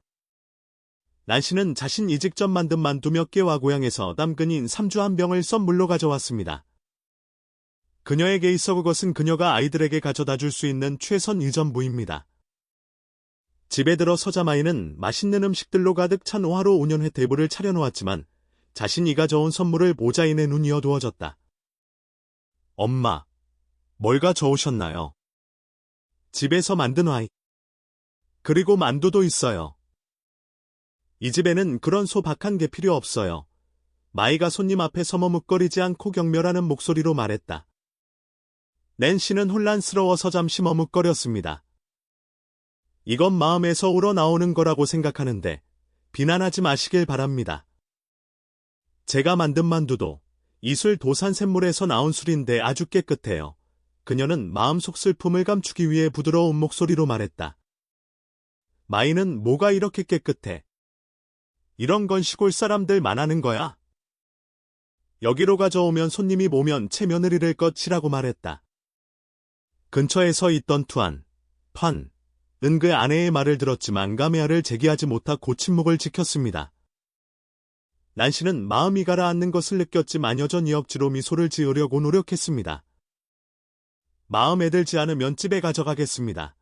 란씨는 자신이 직접 만든 만두 몇 개와 고향에서 담근인 삼주 한 병을 선물로 가져왔습니다. 그녀에게 있어 그것은 그녀가 아이들에게 가져다 줄 수 있는 최선의 전부입니다. 집에 들어서자 마이는 맛있는 음식들로 가득 찬 오하로 온연회 테이블을 차려놓았지만 자신이 가져온 선물을 보자인의 눈이 어두워졌다. 엄마, 뭘 가져오셨나요? 집에서 만든 와인. 그리고 만두도 있어요. 이 집에는 그런 소박한 게 필요 없어요. 마이가 손님 앞에서 머뭇거리지 않고 경멸하는 목소리로 말했다. 낸시는 혼란스러워서 잠시 머뭇거렸습니다. 이건 마음에서 우러나오는 거라고 생각하는데 비난하지 마시길 바랍니다. 제가 만든 만두도 이술 도산샘물에서 나온 술인데 아주 깨끗해요. 그녀는 마음속 슬픔을 감추기 위해 부드러운 목소리로 말했다. 마이는 뭐가 이렇게 깨끗해? 이런 건 시골 사람들만 하는 거야. 여기로 가져오면 손님이 보면 채 며느리를 것이라고 말했다. 근처에 서 있던 투안, 판, 은 그 아내의 말을 들었지만 감회아를 제기하지 못하고 침묵을 지켰습니다. 난시는 마음이 가라앉는 것을 느꼈지만 여전히 억지로 미소를 지으려고 노력했습니다. 마음에 들지 않으면 집에 가져가겠습니다.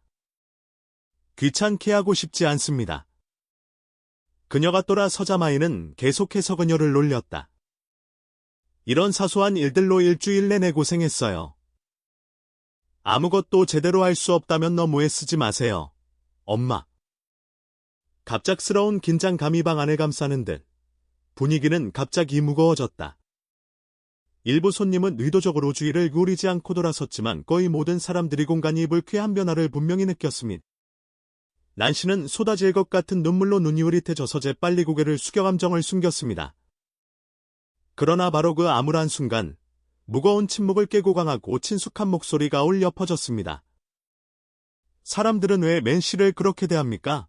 귀찮게 하고 싶지 않습니다. 그녀가 돌아서자 마이는 계속해서 그녀를 놀렸다. 이런 사소한 일들로 일주일 내내 고생했어요. 아무것도 제대로 할 수 없다면 너무 애쓰지 마세요. 엄마. 갑작스러운 긴장감이 방 안을 감싸는 듯 분위기는 갑자기 무거워졌다. 일부 손님은 의도적으로 주의를 기울이지 않고 돌아섰지만 거의 모든 사람들이 공간이 불쾌한 변화를 분명히 느꼈습니다. 난시는 쏟아질 것 같은 눈물로 눈이 흐릿해져서 재빨리 고개를 숙여 감정을 숨겼습니다. 그러나 바로 그 암울한 순간 무거운 침묵을 깨고 강하고 친숙한 목소리가 울려 퍼졌습니다. 사람들은 왜 맨씨를 그렇게 대합니까?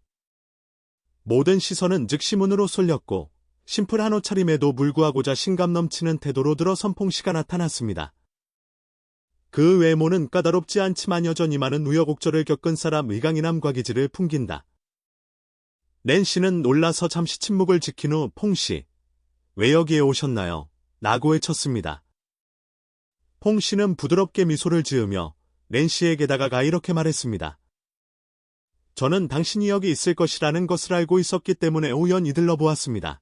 모든 시선은 즉시 문으로 쏠렸고 심플한 옷차림에도 불구하고 자신감 넘치는 태도로 들어선 퐁씨가 나타났습니다. 그 외모는 까다롭지 않지만 여전히 많은 우여곡절을 겪은 사람 의강인함과 기질을 풍긴다. 렌 씨는 놀라서 잠시 침묵을 지킨 후 퐁 씨, 왜 여기에 오셨나요? 라고 외쳤습니다. 퐁 씨는 부드럽게 미소를 지으며 렌 씨에게 다가가 이렇게 말했습니다. 저는 당신이 여기 있을 것이라는 것을 알고 있었기 때문에 우연히 들러보았습니다.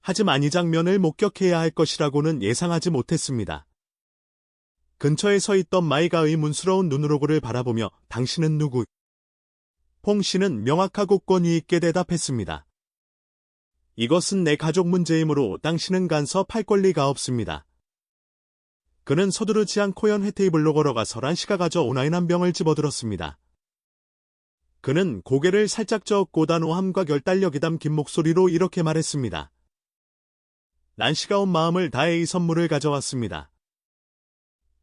하지만 이 장면을 목격해야 할 것이라고는 예상하지 못했습니다. 근처에 서 있던 마이가 의문스러운 눈으로 그를 바라보며 당신은 누구? 퐁 씨는 명확하고 권위 있게 대답했습니다. 이것은 내 가족 문제이므로 당신은 간섭할 권리가 없습니다. 그는 서두르지 않고 연회 테이블로 걸어가서 란 씨가 가져온 와인 한 병을 집어들었습니다. 그는 고개를 살짝 저었고 단호함과 결단력이 담긴 목소리로 이렇게 말했습니다. 란 씨가 온 마음을 다해 이 선물을 가져왔습니다.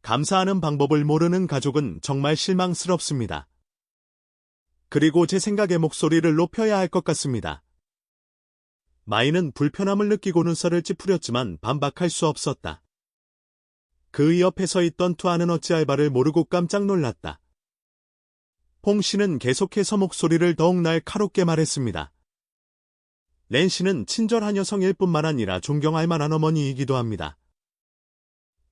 감사하는 방법을 모르는 가족은 정말 실망스럽습니다. 그리고 제 생각에 목소리를 높여야 할 것 같습니다. 마이는 불편함을 느끼고 눈살을 찌푸렸지만 반박할 수 없었다. 그 옆에 서 있던 투아는 어찌할 바를 모르고 깜짝 놀랐다. 퐁 씨는 계속해서 목소리를 더욱 날카롭게 말했습니다. 렌 씨는 친절한 여성일 뿐만 아니라 존경할 만한 어머니이기도 합니다.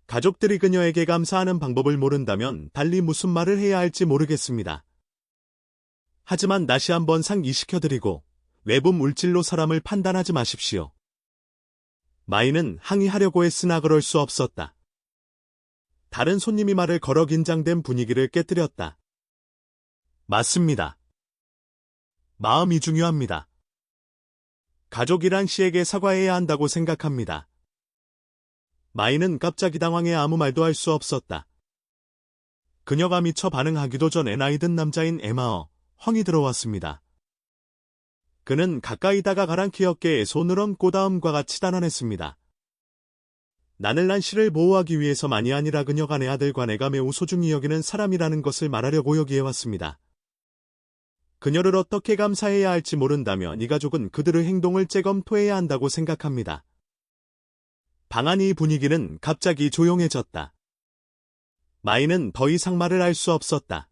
가족들이 그녀에게 감사하는 방법을 모른다면 달리 무슨 말을 해야 할지 모르겠습니다. 하지만 다시 한번 상기시켜드리고 외부 물질로 사람을 판단하지 마십시오. 마이는 항의하려고 했으나 그럴 수 없었다. 다른 손님이 말을 걸어 긴장된 분위기를 깨뜨렸다. 맞습니다. 마음이 중요합니다. 가족이란 씨에게 사과해야 한다고 생각합니다. 마이는 갑자기 당황해 아무 말도 할 수 없었다. 그녀가 미처 반응하기도 전에 나이 든 남자인 에마어, 헝이 들어왔습니다. 그는 가까이 다가가 란키 어깨에 손을 얹고 다음과 같이 단언했습니다. 나는 란 씨를 보호하기 위해서만이 아니라 그녀가 내 아들과 내가 매우 소중히 여기는 사람이라는 것을 말하려고 여기에 왔습니다. 그녀를 어떻게 감사해야 할지 모른다면 이 가족은 그들의 행동을 재검토해야 한다고 생각합니다. 방 안의 분위기는 갑자기 조용해졌다. 마이는 더 이상 말을 할 수 없었다.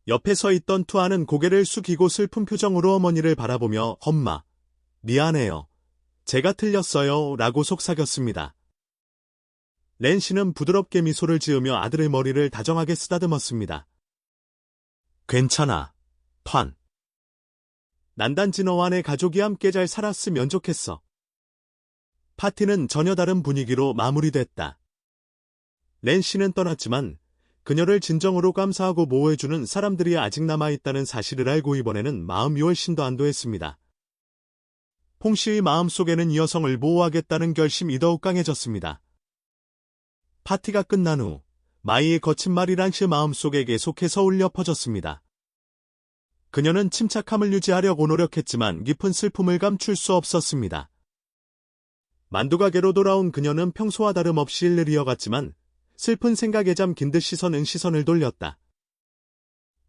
옆에 서 있던 투아는 고개를 숙이고 슬픈 표정으로 어머니를 바라보며 엄마, 미안해요. 제가 틀렸어요. 라고 속삭였습니다. 렌 씨는 부드럽게 미소를 지으며 아들의 머리를 다정하게 쓰다듬었습니다. 괜찮아, 판. 난 단지 너와 내 가족이 함께 잘 살았으면 좋겠어. 파티는 전혀 다른 분위기로 마무리됐다. 렌 씨는 떠났지만 그녀를 진정으로 감사하고 보호해주는 사람들이 아직 남아있다는 사실을 알고 이번에는 마음이 훨씬 더 안도했습니다. 퐁 씨의 마음속에는 이 여성을 보호하겠다는 결심이 더욱 강해졌습니다. 파티가 끝난 후 마이의 거친 말이 란 씨의 마음속에 계속해서 울려 퍼졌습니다. 그녀는 침착함을 유지하려고 노력했지만 깊은 슬픔을 감출 수 없었습니다. 만두가게로 돌아온 그녀는 평소와 다름없이 일을 이어갔지만 슬픈 생각에 잠긴 듯 시선을 돌렸다.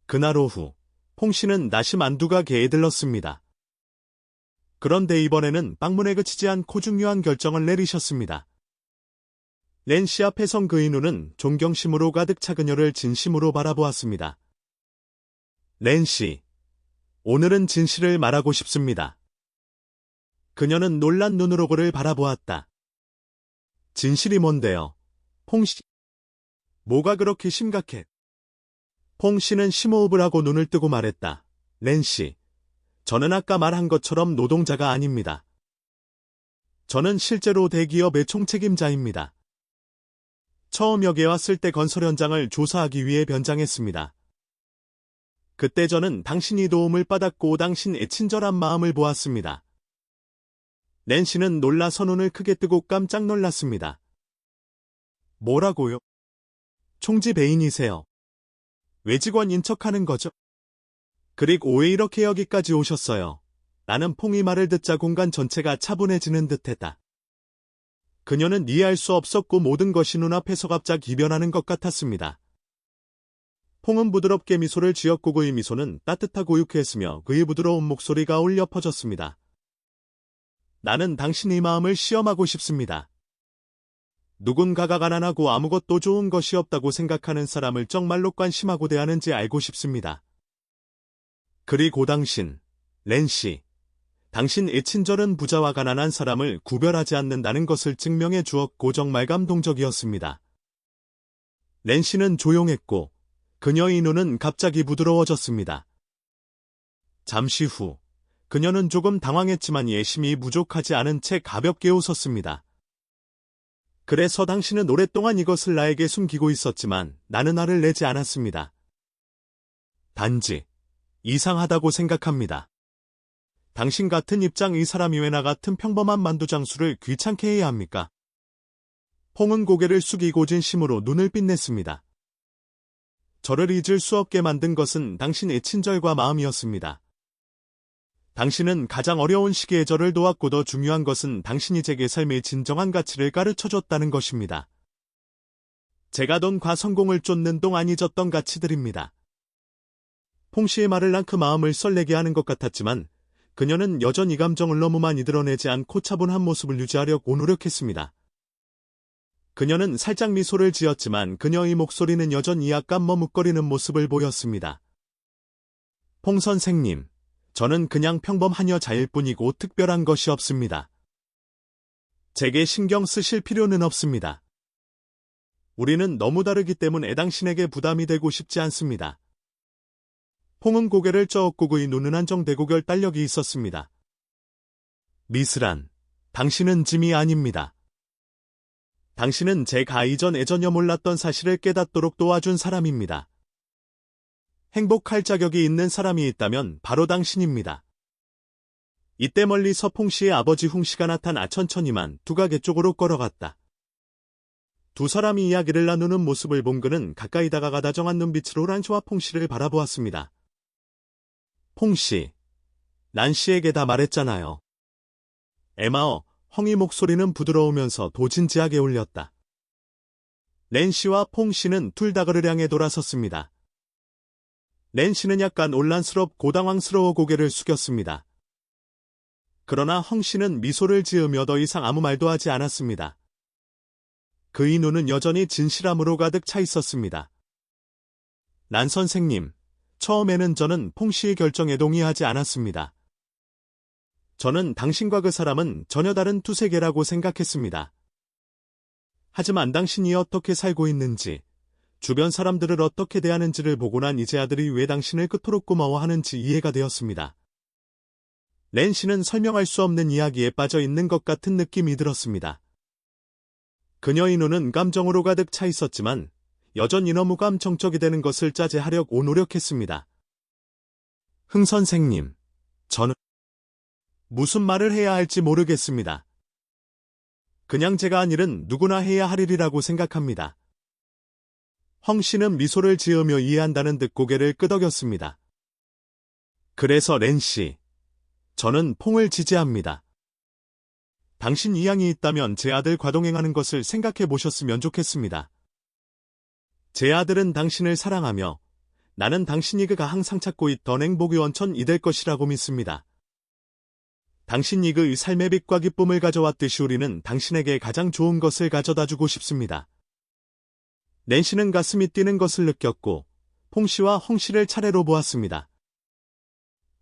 그날 오후, 퐁 씨는 다시 만두가게에 들렀습니다. 그런데 이번에는 방문에 그치지 않고 중요한 결정을 내리셨습니다. 렌 씨 앞에 선 그의 눈은 존경심으로 가득 차 그녀를 진심으로 바라보았습니다. 렌 씨, 오늘은 진실을 말하고 싶습니다. 그녀는 놀란 눈으로 그를 바라보았다. 진실이 뭔데요? 퐁 씨. 뭐가 그렇게 심각해? 퐁 씨는 심호흡을 하고 눈을 뜨고 말했다. 렌 씨, 저는 아까 말한 것처럼 노동자가 아닙니다. 저는 실제로 대기업의 총책임자입니다. 처음 여기에 왔을 때 건설 현장을 조사하기 위해 변장했습니다. 그때 저는 당신이 도움을 받았고 당신의 친절한 마음을 보았습니다. 렌 씨는 놀라서 눈을 크게 뜨고 깜짝 놀랐습니다. 뭐라고요? 총지 배인이세요. 외직원인 척하는 거죠? 그리고 왜 이렇게 여기까지 오셨어요? 나는 퐁이 말을 듣자 공간 전체가 차분해지는 듯했다. 그녀는 이해할 수 없었고 모든 것이 눈앞에서 갑자기 변하는 것 같았습니다. 퐁은 부드럽게 미소를 지었고 그의 미소는 따뜻하고 유쾌했으며 그의 부드러운 목소리가 울려 퍼졌습니다. 나는 당신의 마음을 시험하고 싶습니다. 누군가가 가난하고 아무것도 좋은 것이 없다고 생각하는 사람을 정말로 관심하고 대하는지 알고 싶습니다. 그리고 당신, 렌씨, 당신의 친절은 부자와 가난한 사람을 구별하지 않는다는 것을 증명해 주었고 정말 감동적이었습니다. 렌씨는 조용했고 그녀의 눈은 갑자기 부드러워졌습니다. 잠시 후 그녀는 조금 당황했지만 예심이 부족하지 않은 채 가볍게 웃었습니다. 그래서 당신은 오랫동안 이것을 나에게 숨기고 있었지만 나는 화를 내지 않았습니다. 단지 이상하다고 생각합니다. 당신 같은 입장의 사람이 왜 나 같은 평범한 만두장수를 귀찮게 해야 합니까? 퐁은 고개를 숙이고 진심으로 눈을 빛냈습니다. 저를 잊을 수 없게 만든 것은 당신의 친절과 마음이었습니다. 당신은 가장 어려운 시기에 저를 도왔고 더 중요한 것은 당신이 제게 삶의 진정한 가치를 가르쳐줬다는 것입니다. 제가 돈과 성공을 쫓는 동안 잊었던 가치들입니다. 퐁 씨의 말을 난 그 마음을 설레게 하는 것 같았지만 그녀는 여전히 감정을 너무 많이 드러내지 않고 차분한 모습을 유지하려고 노력했습니다. 그녀는 살짝 미소를 지었지만 그녀의 목소리는 여전히 약간 머뭇거리는 모습을 보였습니다. 퐁 선생님, 저는 그냥 평범한 여자일 뿐이고 특별한 것이 없습니다. 제게 신경 쓰실 필요는 없습니다. 우리는 너무 다르기 때문에 당신에게 부담이 되고 싶지 않습니다. 퐁은 고개를 저었고 그의 눈은 안정되고 결단력이 있었습니다. 미스란, 당신은 짐이 아닙니다. 당신은 제가 이전에 전혀 몰랐던 사실을 깨닫도록 도와준 사람입니다. 행복할 자격이 있는 사람이 있다면 바로 당신입니다. 이때 멀리서 퐁 씨의 아버지 훈 씨가 나타나 천천히만 두 가게 쪽으로 걸어갔다. 두 사람이 이야기를 나누는 모습을 본 그는 가까이 다가가 다정한 눈빛으로 란 씨와 퐁 씨를 바라보았습니다. 퐁 씨, 란 씨에게 다 말했잖아요. 에마어, 헝의 목소리는 부드러우면서 도진지하게 울렸다. 렌 씨와 퐁 씨는 둘 다 그를 향해 돌아섰습니다. 렌 씨는 약간 혼란스럽고 당황스러워 고개를 숙였습니다. 그러나 헝 씨는 미소를 지으며 더 이상 아무 말도 하지 않았습니다. 그의 눈은 여전히 진실함으로 가득 차 있었습니다. 란 선생님, 처음에는 저는 퐁 씨의 결정에 동의하지 않았습니다. 저는 당신과 그 사람은 전혀 다른 두 세계라고 생각했습니다. 하지만 당신이 어떻게 살고 있는지, 주변 사람들을 어떻게 대하는지를 보고 난 이제 아들이 왜 당신을 그토록 고마워하는지 이해가 되었습니다. 렌 씨는 설명할 수 없는 이야기에 빠져 있는 것 같은 느낌이 들었습니다. 그녀의 눈은 감정으로 가득 차 있었지만 여전히 너무 감정적이 되는 것을 자제하려고 노력했습니다. 흥 선생님, 저는 무슨 말을 해야 할지 모르겠습니다. 그냥 제가 한 일은 누구나 해야 할 일이라고 생각합니다. 헝 씨는 미소를 지으며 이해한다는 듯 고개를 끄덕였습니다. 그래서 렌 씨, 저는 퐁을 지지합니다. 당신 이양이 있다면 제 아들 과동행하는 것을 생각해 보셨으면 좋겠습니다. 제 아들은 당신을 사랑하며 나는 당신이 그가 항상 찾고 있던 행복의 원천이 될 것이라고 믿습니다. 당신이 그의 삶의 빛과 기쁨을 가져왔듯이 우리는 당신에게 가장 좋은 것을 가져다주고 싶습니다. 렌 씨는 가슴이 뛰는 것을 느꼈고 퐁 씨와 헝 씨를 차례로 보았습니다.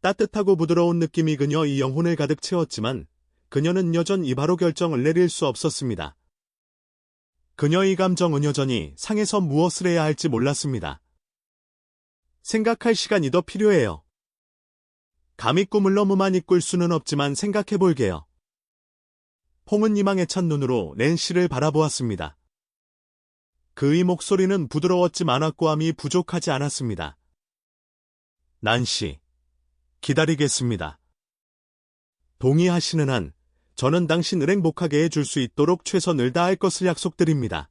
따뜻하고 부드러운 느낌이 그녀의 영혼을 가득 채웠지만 그녀는 여전히 바로 결정을 내릴 수 없었습니다. 그녀의 감정은 여전히 상에서 무엇을 해야 할지 몰랐습니다. 생각할 시간이 더 필요해요. 감히 꿈을 너무 많이 꿀 수는 없지만 생각해볼게요. 퐁은 희망에 찬 눈으로 렌 씨를 바라보았습니다. 그의 목소리는 부드러웠지만 악고함이 부족하지 않았습니다. 난 씨, 기다리겠습니다. 동의하시는 한 저는 당신을 행복하게 해줄 수 있도록 최선을 다할 것을 약속드립니다.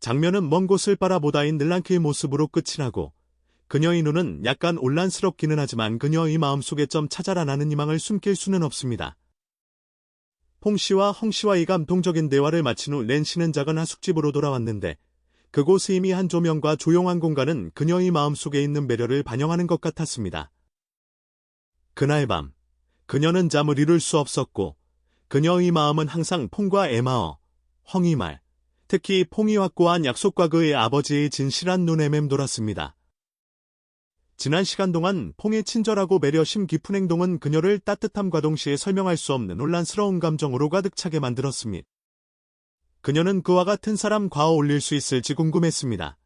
장면은 먼 곳을 바라보다인 늘랑키의 모습으로 끝이 나고 그녀의 눈은 약간 혼란스럽기는 하지만 그녀의 마음속에 점 찾아라 나는 희망을 숨길 수는 없습니다. 퐁 씨와 헝 씨와의 감동적인 대화를 마친 후 렌 씨는 작은 하숙집으로 돌아왔는데 그곳의 이미 한 조명과 조용한 공간은 그녀의 마음속에 있는 배려를 반영하는 것 같았습니다. 그날 밤 그녀는 잠을 이룰 수 없었고 그녀의 마음은 항상 퐁과 에마어, 헝의 말, 특히 퐁이 확고한 약속과 그의 아버지의 진실한 눈에 맴돌았습니다. 지난 시간 동안 퐁의 친절하고 배려심 깊은 행동은 그녀를 따뜻함과 동시에 설명할 수 없는 혼란스러운 감정으로 가득 차게 만들었습니다. 그녀는 그와 같은 사람 과어 올릴 수 있을지 궁금했습니다.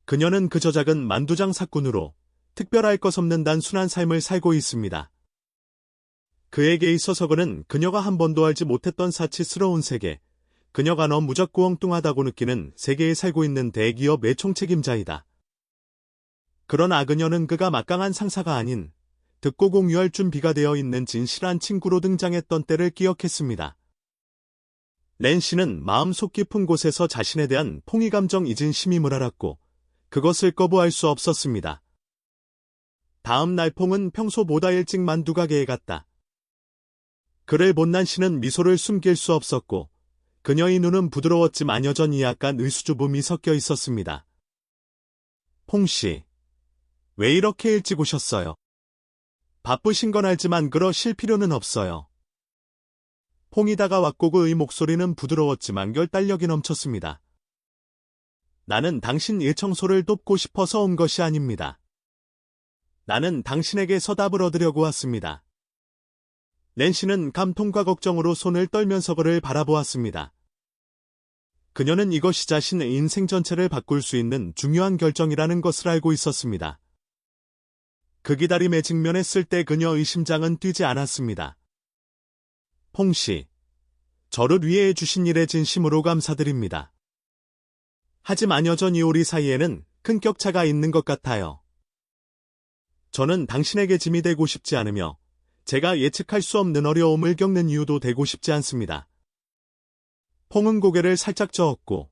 그녀는 그저 작은 만두장 사꾼으로 특별할 것 없는 단순한 삶을 살고 있습니다. 그에게 있어서 그는 그녀가 한 번도 알지 못했던 사치스러운 세계, 그녀가 너무 무작고 엉뚱하다고 느끼는 세계에 살고 있는 대기업의 총책임자이다. 그러나 그녀는 그가 막강한 상사가 아닌 듣고 공유할 준비가 되어 있는 진실한 친구로 등장했던 때를 기억했습니다. 렌시는 마음속 깊은 곳에서 자신에 대한 퐁이 감정 잊은 심임을 알았고 그것을 거부할 수 없었습니다. 다음 날 퐁은 평소보다 일찍 만두 가게에 갔다. 그를 본 란시는 미소를 숨길 수 없었고 그녀의 눈은 부드러웠지만 여전히 약간 의수줍음이 섞여 있었습니다. 퐁씨, 왜 이렇게 일찍 오셨어요? 바쁘신 건 알지만 그러실 필요는 없어요. 퐁이 다가왔고 그의 목소리는 부드러웠지만 결단력이 넘쳤습니다. 나는 당신 일 청소를 돕고 싶어서 온 것이 아닙니다. 나는 당신에게서 답을 얻으려고 왔습니다. 렌시는 감통과 걱정으로 손을 떨면서 그를 바라보았습니다. 그녀는 이것이 자신의 인생 전체를 바꿀 수 있는 중요한 결정이라는 것을 알고 있었습니다. 그 기다림에 직면했을 때 그녀의 심장은 뛰지 않았습니다. 퐁씨, 저를 위해 해주신 일에 진심으로 감사드립니다. 하지만 여전히 우리 사이에는 큰 격차가 있는 것 같아요. 저는 당신에게 짐이 되고 싶지 않으며 제가 예측할 수 없는 어려움을 겪는 이유도 되고 싶지 않습니다. 퐁은 고개를 살짝 저었고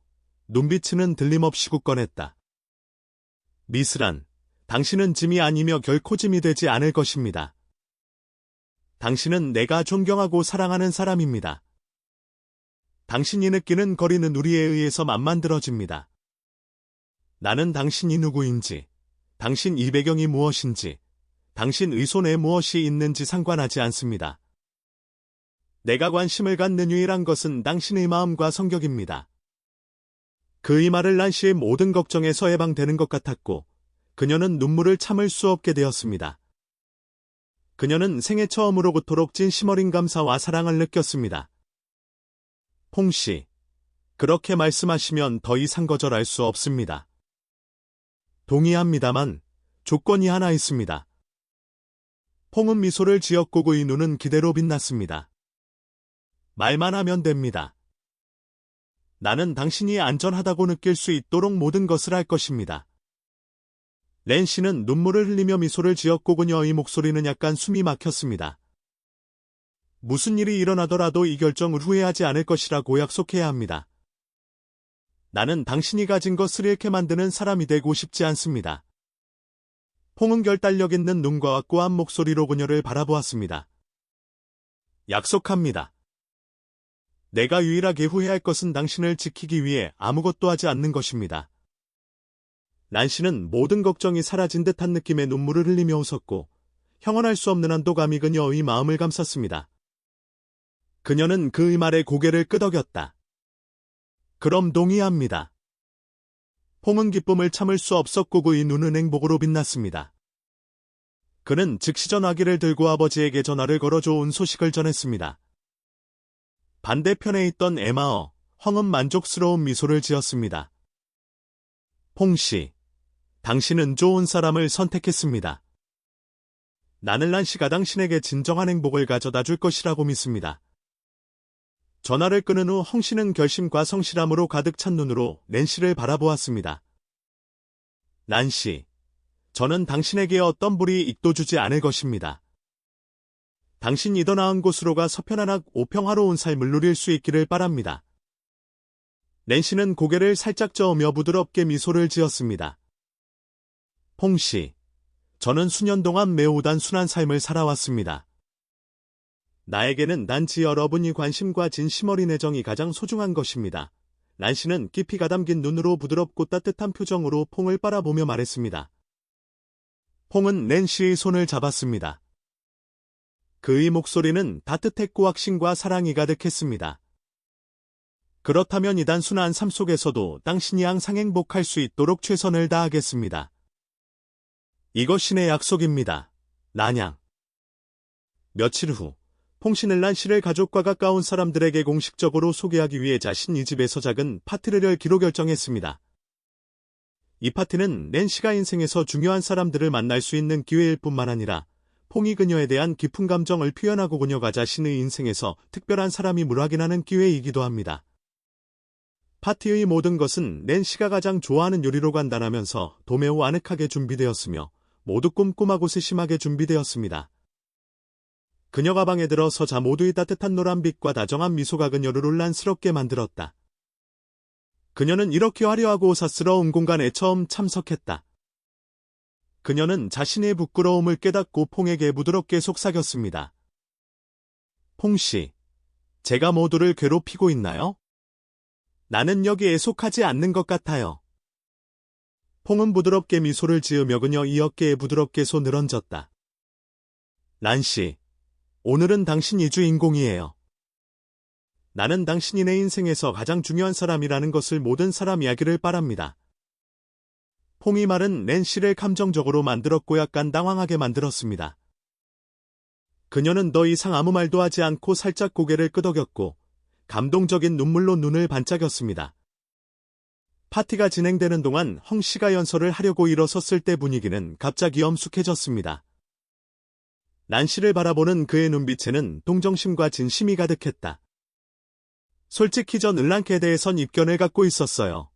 눈빛은 들림없이 굳건했다. 미스란, 당신은 짐이 아니며 결코 짐이 되지 않을 것입니다. 당신은 내가 존경하고 사랑하는 사람입니다. 당신이 느끼는 거리는 우리에 의해서 만들어집니다. 나는 당신이 누구인지, 당신 이 배경이 무엇인지, 당신의 손에 무엇이 있는지 상관하지 않습니다. 내가 관심을 갖는 유일한 것은 당신의 마음과 성격입니다. 그의 말을 란시의 모든 걱정에서 해방되는 것 같았고 그녀는 눈물을 참을 수 없게 되었습니다. 그녀는 생애 처음으로 그토록 진심 어린 감사와 사랑을 느꼈습니다. 퐁씨, 그렇게 말씀하시면 더 이상 거절할 수 없습니다. 동의합니다만 조건이 하나 있습니다. 퐁은 미소를 지었고 그의 눈은 기대로 빛났습니다. 말만 하면 됩니다. 나는 당신이 안전하다고 느낄 수 있도록 모든 것을 할 것입니다. 렌시는 눈물을 흘리며 미소를 지었고 그녀의 목소리는 약간 숨이 막혔습니다. 무슨 일이 일어나더라도 이 결정을 후회하지 않을 것이라고 약속해야 합니다. 나는 당신이 가진 것을 잃게 만드는 사람이 되고 싶지 않습니다. 퐁은 결단력 있는 눈과 확고한 목소리로 그녀를 바라보았습니다. 약속합니다. 내가 유일하게 후회할 것은 당신을 지키기 위해 아무것도 하지 않는 것입니다. 란시는 모든 걱정이 사라진 듯한 느낌의 눈물을 흘리며 웃었고 형언할 수 없는 안도감이 그녀의 마음을 감쌌습니다. 그녀는 그의 말에 고개를 끄덕였다. 그럼 동의합니다. 퐁은 기쁨을 참을 수 없었고 그의 눈은 행복으로 빛났습니다. 그는 즉시 전화기를 들고 아버지에게 전화를 걸어 좋은 소식을 전했습니다. 반대편에 있던 에마어, 헝은 만족스러운 미소를 지었습니다. 퐁씨, 당신은 좋은 사람을 선택했습니다. 나는 란시가 당신에게 진정한 행복을 가져다 줄 것이라고 믿습니다. 전화를 끊은 후 헝씨는 결심과 성실함으로 가득 찬 눈으로 렌시를 바라보았습니다. 란시, 저는 당신에게 어떤 불이 익도 주지 않을 것입니다. 당신이 더 나은 곳으로 가 서편안하고 평화로운 삶을 누릴 수 있기를 바랍니다. 렌시는 고개를 살짝 저으며 부드럽게 미소를 지었습니다. 퐁씨, 저는 수년 동안 매우 단순한 삶을 살아왔습니다. 나에게는 단지 여러분이 관심과 진심 어린 애정이 가장 소중한 것입니다. 란시는 깊이 가담긴 눈으로 부드럽고 따뜻한 표정으로 퐁을 바라보며 말했습니다. 퐁은 렌시의 손을 잡았습니다. 그의 목소리는 따뜻했고 확신과 사랑이 가득했습니다. 그렇다면 이 단순한 삶 속에서도 당신이 항상 행복할 수 있도록 최선을 다하겠습니다. 이거 신의 약속입니다. 란양. 며칠 후, 퐁씨는 란 씨를 가족과 가까운 사람들에게 공식적으로 소개하기 위해 자신 이 집에서 작은 파티를 열기로 결정했습니다. 이 파티는 란 씨가 인생에서 중요한 사람들을 만날 수 있는 기회일 뿐만 아니라 퐁이 그녀에 대한 깊은 감정을 표현하고 그녀가 자신의 인생에서 특별한 사람임을 확인하는 기회이기도 합니다. 파티의 모든 것은 란 씨가 가장 좋아하는 요리로 간단하면서 도 매우 아늑하게 준비되었으며 모두 꼼꼼하고 세심하게 준비되었습니다. 그녀가 방에 들어서자 모두의 따뜻한 노란빛과 다정한 미소가 그녀를 혼란스럽게 만들었다. 그녀는 이렇게 화려하고 사스러운 공간에 처음 참석했다. 그녀는 자신의 부끄러움을 깨닫고 퐁에게 부드럽게 속삭였습니다. 퐁씨, 제가 모두를 괴롭히고 있나요? 나는 여기에 속하지 않는 것 같아요. 퐁은 부드럽게 미소를 지으며 그녀의 어깨에 부드럽게 손을 얹었다. 란씨, 오늘은 당신이 주인공이에요. 나는 당신이 내 인생에서 가장 중요한 사람이라는 것을 모든 사람이 알기를 바랍니다. 퐁이 말은 란 씨를 감정적으로 만들었고 약간 당황하게 만들었습니다. 그녀는 더 이상 아무 말도 하지 않고 살짝 고개를 끄덕였고 감동적인 눈물로 눈을 반짝였습니다. 파티가 진행되는 동안 헝 씨가 연설을 하려고 일어섰을 때 분위기는 갑자기 엄숙해졌습니다. 란 씨를 바라보는 그의 눈빛에는 동정심과 진심이 가득했다. 솔직히 전 을란케에 대해선 입견을 갖고 있었어요.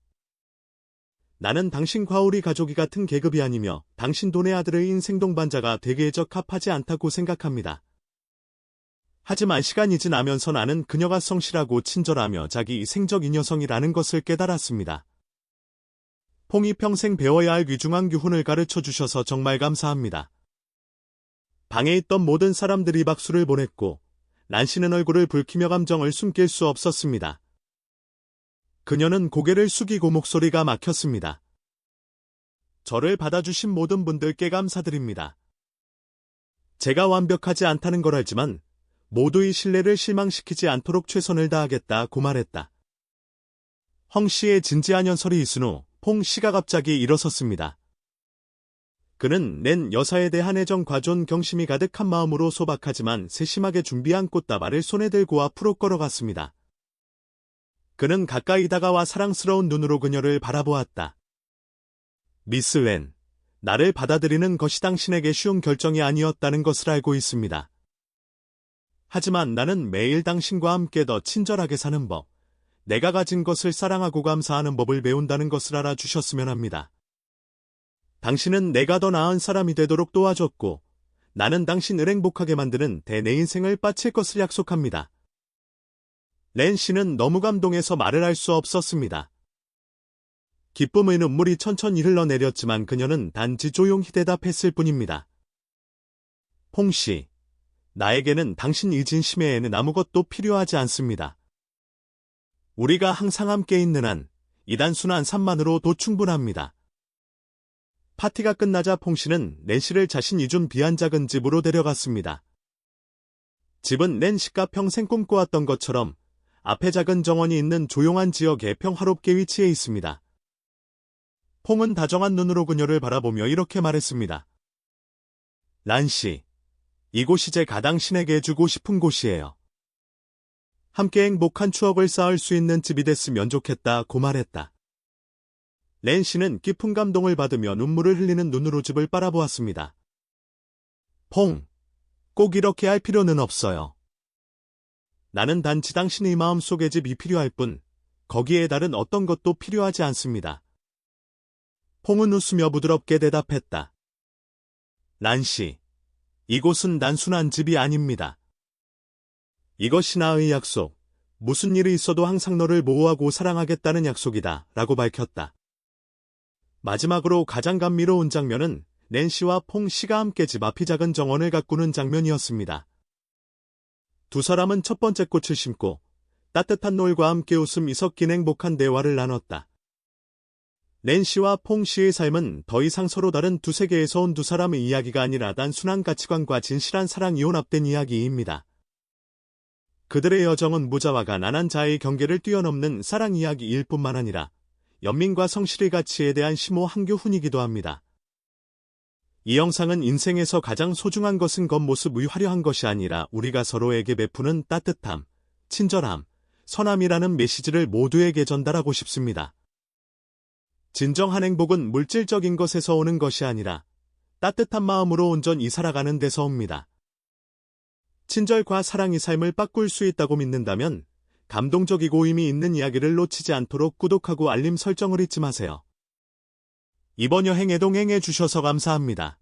나는 당신과 우리 가족이 같은 계급이 아니며 당신 돈의 아들의 인생 동반자가 되기에 적합하지 않다고 생각합니다. 하지만 시간이 지나면서 나는 그녀가 성실하고 친절하며 자기 생적인 여성이라는 것을 깨달았습니다. 퐁이 평생 배워야 할 귀중한 교훈을 가르쳐 주셔서 정말 감사합니다. 방에 있던 모든 사람들이 박수를 보냈고 란 씨는 얼굴을 붉히며 감정을 숨길 수 없었습니다. 그녀는 고개를 숙이고 목소리가 막혔습니다. 저를 받아주신 모든 분들께 감사드립니다. 제가 완벽하지 않다는 걸 알지만 모두의 신뢰를 실망시키지 않도록 최선을 다하겠다고 말했다. 헝 씨의 진지한 연설이 있은 후 퐁 씨가 갑자기 일어섰습니다. 그는 낸 여사에 대한 애정과 존경심이 가득한 마음으로 소박하지만 세심하게 준비한 꽃다발을 손에 들고 앞으로 걸어갔습니다. 그는 가까이 다가와 사랑스러운 눈으로 그녀를 바라보았다. 미스 웬, 나를 받아들이는 것이 당신에게 쉬운 결정이 아니었다는 것을 알고 있습니다. 하지만 나는 매일 당신과 함께 더 친절하게 사는 법, 내가 가진 것을 사랑하고 감사하는 법을 배운다는 것을 알아주셨으면 합니다. 당신은 내가 더 나은 사람이 되도록 도와줬고 나는 당신을 행복하게 만드는 내 인생을 바칠 것을 약속합니다. 란 씨는 너무 감동해서 말을 할 수 없었습니다. 기쁨의 눈물이 천천히 흘러내렸지만 그녀는 단지 조용히 대답했을 뿐입니다. 퐁 씨, 나에게는 당신의 진심에는 아무것도 필요하지 않습니다. 우리가 항상 함께 있는 한, 이 단순한 삶만으로도 충분합니다. 파티가 끝나자 퐁 씨는 란 씨를 자신이 준비한 작은 집으로 데려갔습니다. 집은 란 씨가 평생 꿈꿔왔던 것처럼 앞에 작은 정원이 있는 조용한 지역에 평화롭게 위치해 있습니다. 퐁은 다정한 눈으로 그녀를 바라보며 이렇게 말했습니다. 란 씨, 이곳이 제가 당신에게 주고 싶은 곳이에요. 함께 행복한 추억을 쌓을 수 있는 집이 됐으면 좋겠다고 말했다. 란 씨는 깊은 감동을 받으며 눈물을 흘리는 눈으로 집을 바라보았습니다. 퐁, 꼭 이렇게 할 필요는 없어요. 나는 단지 당신의 마음속의 집이 필요할 뿐, 거기에 다른 어떤 것도 필요하지 않습니다. 퐁은 웃으며 부드럽게 대답했다. 란 씨, 이곳은 단순한 집이 아닙니다. 이것이 나의 약속, 무슨 일이 있어도 항상 너를 보호하고 사랑하겠다는 약속이다 라고 밝혔다. 마지막으로 가장 감미로운 장면은 란 씨와 퐁 씨가 함께 집 앞이 작은 정원을 가꾸는 장면이었습니다. 두 사람은 첫 번째 꽃을 심고 따뜻한 노을과 함께 웃음이 섞인 행복한 대화를 나눴다. 란 씨와 퐁 씨의 삶은 더 이상 서로 다른 두 세계에서 온 두 사람의 이야기가 아니라 단순한 가치관과 진실한 사랑이 혼합된 이야기입니다. 그들의 여정은 무자와 가난한 자의 경계를 뛰어넘는 사랑 이야기일 뿐만 아니라 연민과 성실의 가치에 대한 심오한 교훈이기도 합니다. 이 영상은 인생에서 가장 소중한 것은 겉모습의 화려한 것이 아니라 우리가 서로에게 베푸는 따뜻함, 친절함, 선함이라는 메시지를 모두에게 전달하고 싶습니다. 진정한 행복은 물질적인 것에서 오는 것이 아니라 따뜻한 마음으로 온전히 살아가는 데서 옵니다. 친절과 사랑이 삶을 바꿀 수 있다고 믿는다면 감동적이고 의미 있는 이야기를 놓치지 않도록 구독하고 알림 설정을 잊지 마세요. 이번 여행에 동행해 주셔서 감사합니다.